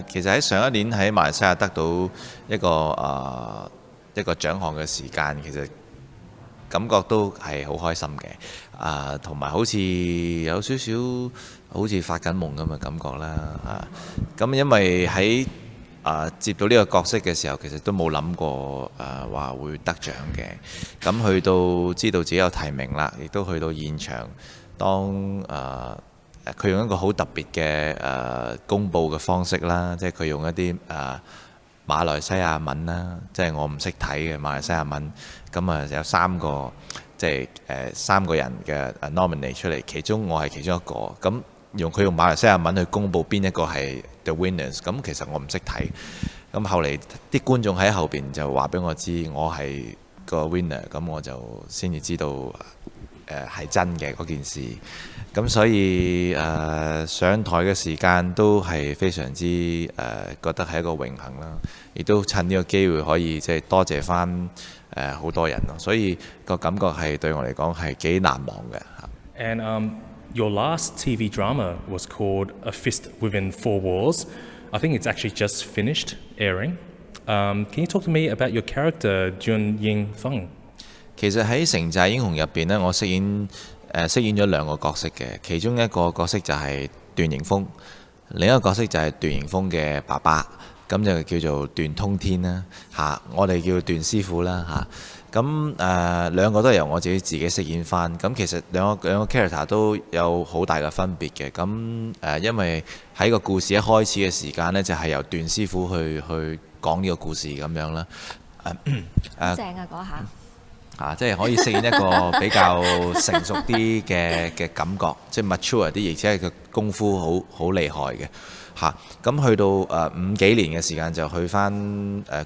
其實喺上一年喺馬來西亞得到一個獎項嘅時間，其實感覺都係好開心嘅，同埋好似有少少好似發緊夢咁嘅感覺啦，咁因為喺接到呢個角色嘅時候，其實都冇諗過話會得獎嘅。咁去到知道自己有提名啦，亦都去到現場，當佢用一個好特別嘅公佈嘅方式啦，即係佢用一啲馬來西亞文啦，即係我唔識睇嘅馬來西亞文，咁有3個即係3個人嘅nominate 出嚟，其中我係其中一個，咁佢用馬來西亞文去公佈邊一個係 the winners， 咁其實我唔識睇，咁後嚟啲觀眾喺後邊就話俾我知我係個 winner， 咁我就先至知道係真嘅嗰件事，咁所以上台嘅時間都係非常之覺得係一個榮幸啦，亦都趁呢個機會可以即係多謝翻好多人咯，所以個感覺係對我嚟講係幾難忘嘅。And your last TV drama was called A Fist Within Four Walls. I think it's actually just finished airing. Can you talk to me about your character, Jun Ying Feng? 其實喺《城寨英雄》入邊呢，我飾演咗2個角色嘅，其中一個角色就係段迎風，另一個角色就係段迎峰嘅爸爸，咁就叫做段通天啦嚇，我哋叫段師傅啦嚇。咁兩個都係由我自己飾演翻，咁其實兩個 character 都有好大嘅分別嘅。咁因為喺個故事一開始嘅時間呢，就係由段師傅去講呢個故事咁樣啦。正啊嗰下！即係可以飾演一個比較成熟啲嘅感覺，即係 mature 啲，而且係佢功夫好厲害嘅嚇。咁去到5幾年嘅時間就去翻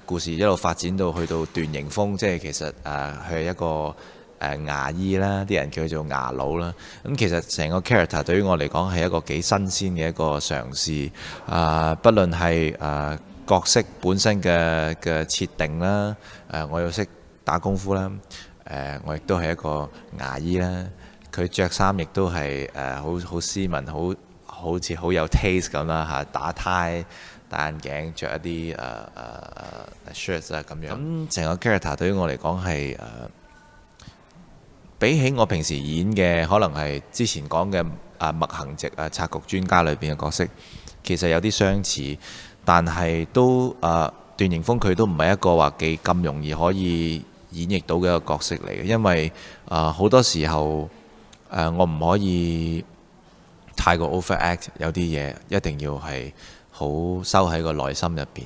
故事一路發展到去到段迎峰，即係其實佢係一個牙醫啦，啲人叫佢做牙佬啦。咁其實成個 character 對於我嚟講係一個幾新鮮嘅一個嘗試。不論係角色本身嘅設定啦，我又識打功夫啦，我亦都係一個牙醫啦。佢着衫亦都係好斯文，好似好有 taste 咁啦嚇，打呔、戴眼鏡、着一啲shirts 啊咁樣。咁成個 character 對於我嚟講係比起我平時演嘅，可能係之前講嘅麥行直策局專家裏邊嘅角色，其實有啲相似，但係都段迎峰佢都唔係一個話幾咁容易可以演繹到嘅一個角色嚟嘅，因為好多時候我唔可以太過 overact， 有啲嘢一定要係好收喺個內心入邊。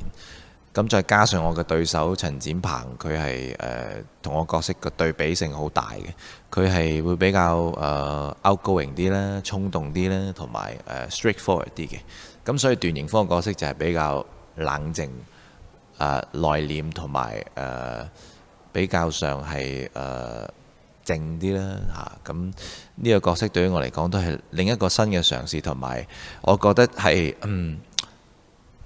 咁再加上我嘅對手陳展鵬，佢係同我角色嘅對比性好大嘅，佢係會比較outgoing 啲啦、衝動啲啦，同埋straightforward 啲嘅。咁所以段迎峰嘅角色就係比較冷靜、內斂同埋比較上係靜啲啦嚇。咁呢個角色對於我嚟講都係另一個新嘅嘗試，同埋我覺得係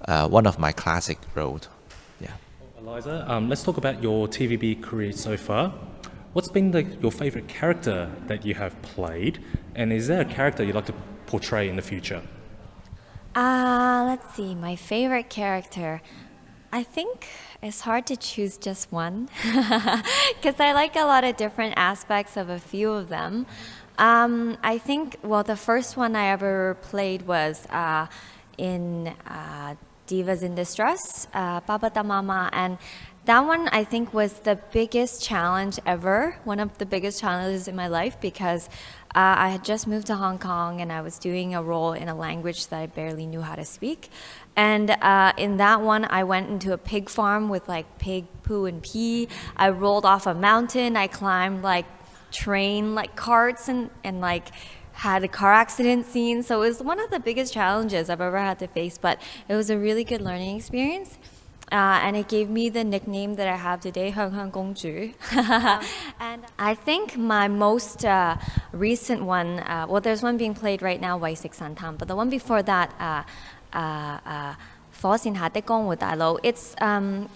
one of my classic role。Eliza, let's talk about your TVB career so far. What's been your favourite character that you have played, and is there a character you'd like to portray in the future? Let's see, my favorite character. I think it's hard to choose just one because I like a lot of different aspects of a few of them. I think, well, the first one I ever played was in Divas in Distress, Baba Da Mama, and that one I think was the biggest challenge ever, one of the biggest challenges in my life, because I had just moved to Hong Kong and I was doing a role in a language that I barely knew how to speak. And in that one, I went into a pig farm with like pig poo and pee. I rolled off a mountain. I climbed like train like carts and like had a car accident scene. So it was one of the biggest challenges I've ever had to face, but it was a really good learning experience. And it gave me the nickname that I have today, Hong Hong Gong Ju. And I think my most recent one, well, there's one being played right now, Wai Sik San Tam, but the one before that,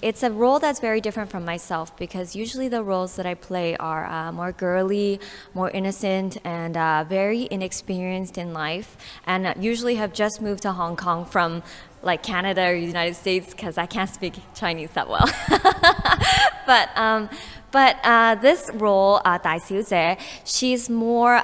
it's a role that's very different from myself, because usually the roles that I play are more girly, more innocent, and very inexperienced in life, and usually have just moved to Hong Kong from like Canada or United States, because I can't speak Chinese that well. But this role, Dai Xiu Jie, she's more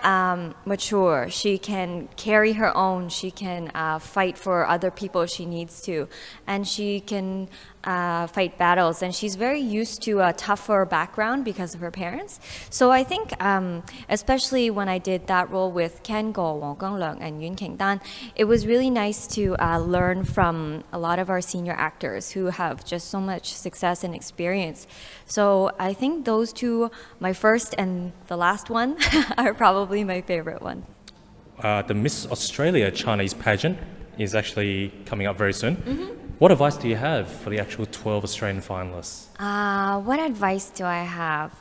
mature. She can carry her own. She can fight for other people if she needs to. And she can fight battles. And she's very used to a tougher background because of her parents. So I think, especially when I did that role with Ken Go, Wong Gongleung, and Yun King Dan, it was really nice to learn from a lot of our senior actors who have just so much success and experience. So I think those two, my first and the last one, are probably my favorite ones. The Miss Australia Chinese pageant is actually coming up very soon. What advice do you have for the actual 12 Australian finalists? What advice do I have?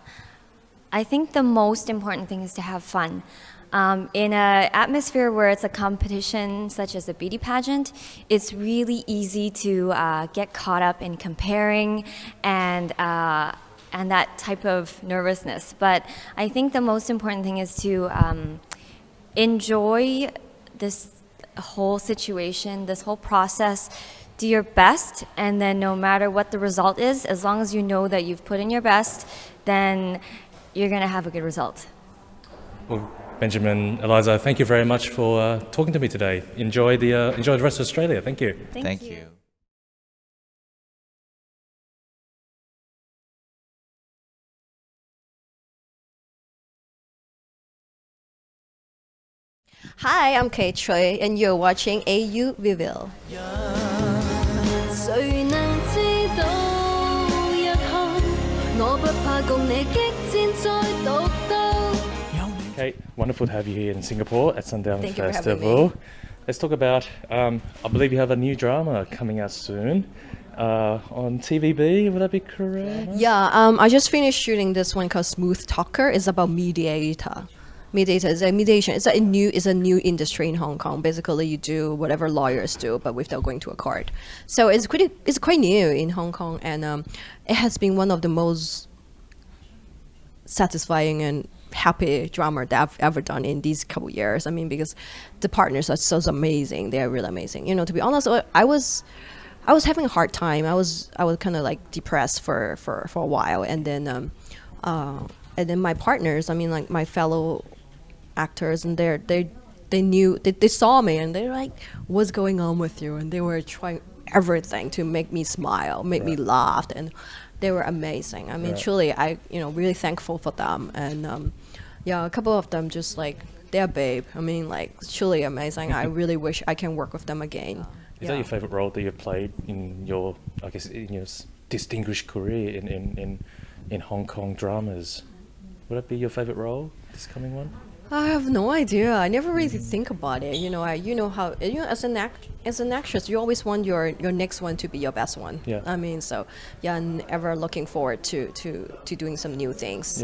I think the most important thing is to have fun. In an atmosphere where it's a competition such as a beauty pageant, it's really easy to get caught up in comparing and that type of nervousness. But I think the most important thing is to enjoy this whole situation, this whole process. Do your best, and then no matter what the result is, as long as you know that you've put in your best, then you're going to have a good result. Well, Benjamin, Eliza, thank you very much for talking to me today. Enjoy the rest of Australia. Thank you. Thank you. Hi, I'm Kate Choi, and you're watching AU Reveal. 誰能知道日後我不怕共你激戰再獨鬥。 Kate, wonderful to have you here in Singapore at Sundown Thank you for having Festival. me. Let's talk about, I believe you have a new drama coming out soon on TVB, would that be correct? Yeah, I just finished shooting this one called Smooth Talker. It's about mediator. Mediator is a mediation. It's a new industry in Hong Kong. Basically, you do whatever lawyers do, but without going to a court. So it's quite new in Hong Kong, and it has been one of the most satisfying and happy drama that I've ever done in these couple years. I mean, because the partners are so amazing. They are really amazing. You know, to be honest, I was having a hard time. I was kind of like depressed for a while, and then my partners, I mean, like my fellow actors, and they saw me, and they're like, "What's going on with you?" And they were trying everything to make me smile, make me laugh, and they were amazing. I mean, truly, really thankful for them. And a couple of them just like, they're babe. I mean, like, truly amazing. I really wish I can work with them again. Is that your favourite role that you've played in your, I guess, in your distinguished career in Hong Kong dramas? Would that be your favourite role, this coming one? I have no idea. I never really think about it. As an actress, you always want your next one to be your best one. Yeah. I mean, so yeah, and ever looking forward to doing some new things.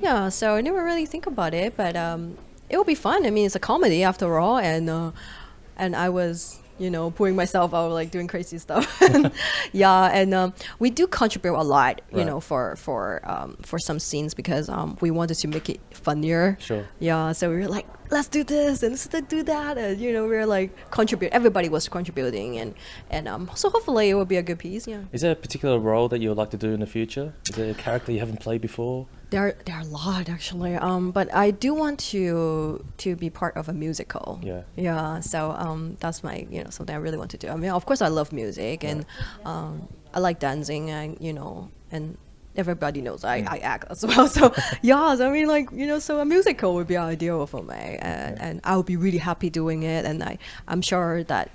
Yeah. So I never really think about it, but it will be fun. I mean, it's a comedy after all, and I was putting myself out, like doing crazy stuff. And we do contribute a lot, for some scenes, because we wanted to make it funnier. Sure. Yeah, so we were like, let's do this and let's do that, and we were like contribute. Everybody was contributing, and so hopefully it will be a good piece. Yeah. Is there a particular role that you would like to do in the future? Is there a character you haven't played before? There are a lot actually, but I do want to be part of a musical. Yeah. So that's my something I really want to do. I mean, of course I love music, and I like dancing, and everybody knows I act as well. So I mean, like so a musical would be ideal for me, and I would be really happy doing it, and I'm sure that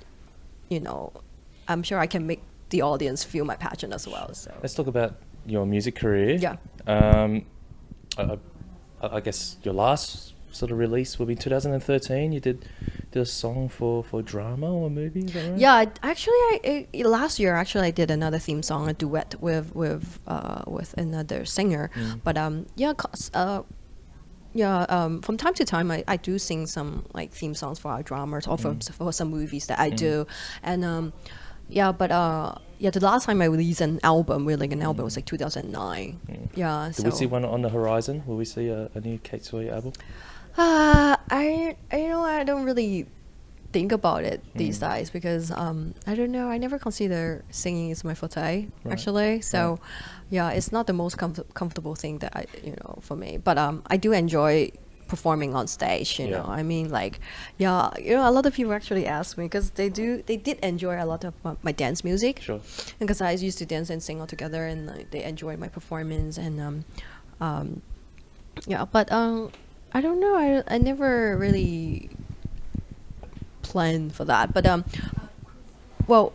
I'm sure I can make the audience feel my passion as well. So let's talk about your music career. Yeah. I guess your last sort of release will be 2013. You did a song for drama or movie, is that right? Yeah, actually, last year I did another theme song, a duet with another singer. But from time to time I do sing some like theme songs for our dramas or for some movies that I do, and the last time I released an album, was like 2009. Do we see one on the horizon? Will we see a new Kate Choi album? I don't really think about it these days, because I don't know. I never consider singing is my forte actually. So it's not the most comfortable thing that for me. But I do enjoy performing on stage, I mean, like, a lot of people actually ask me, because they did enjoy a lot of my dance music. Sure. Because I used to dance and sing all together, and they enjoyed my performance, and but I don't know, I never really planned for that, but well,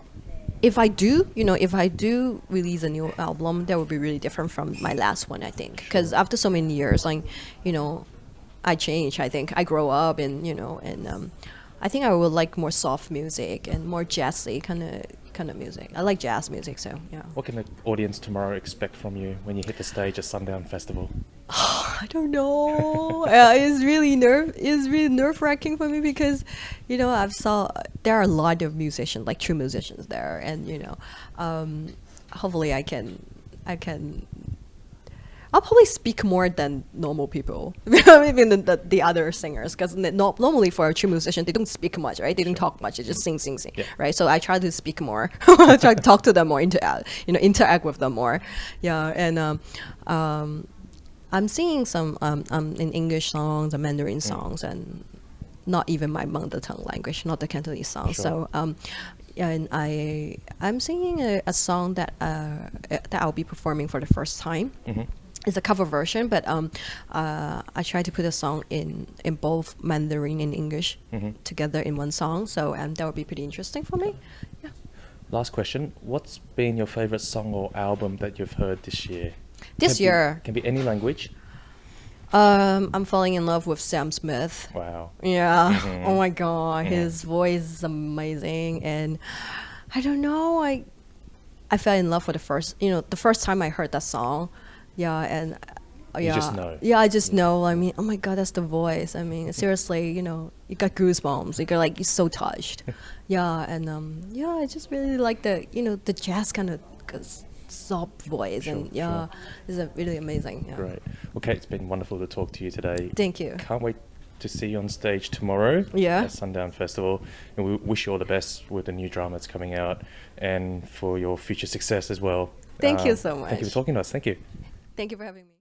if I do release a new album, that would be really different from my last one, I think, because after so many years, like, I change. I think I grow up, and I think I would like more soft music and more jazzy kind of music. I like jazz music, so yeah. What can the audience tomorrow expect from you when you hit the stage at Sundown Festival? I don't know. It's really nerve-wracking for me, because I've saw there are a lot of musicians, like true musicians there, and hopefully I can. I'll probably speak more than normal people, even the other singers, because normally for a true musician, they don't speak much, right? They don't talk much, they just sing, right? So I try to speak more, I try to talk to them more, interact with them more, and I'm singing some in English songs and Mandarin songs, and not even my mother tongue language, not the Cantonese song. Sure. So and I'm singing a song that I'll be performing for the first time. It's a cover version, but I try to put a song in both Mandarin and English together in one song. So that would be pretty interesting for me. Yeah. Last question. What's been your favorite song or album that you've heard this year? This year. Can be any language. I'm falling in love with Sam Smith. Wow. Yeah. Oh my God, his voice is amazing, and I don't know. I fell in love with the first time I heard that song. Yeah, and You just know. Yeah, I just know. I mean, oh my God, that's the voice. I mean, seriously, you got goosebumps. You're so touched. Yeah, and I just really like the jazz kind of soft voice, and it's really amazing. Yeah. Great. Okay, it's been wonderful to talk to you today. Thank you. Can't wait to see you on stage tomorrow at Sundown Festival. And we wish you all the best with the new drama that's coming out and for your future success as well. Thank you so much. Thank you for talking to us. Thank you. Thank you for having me.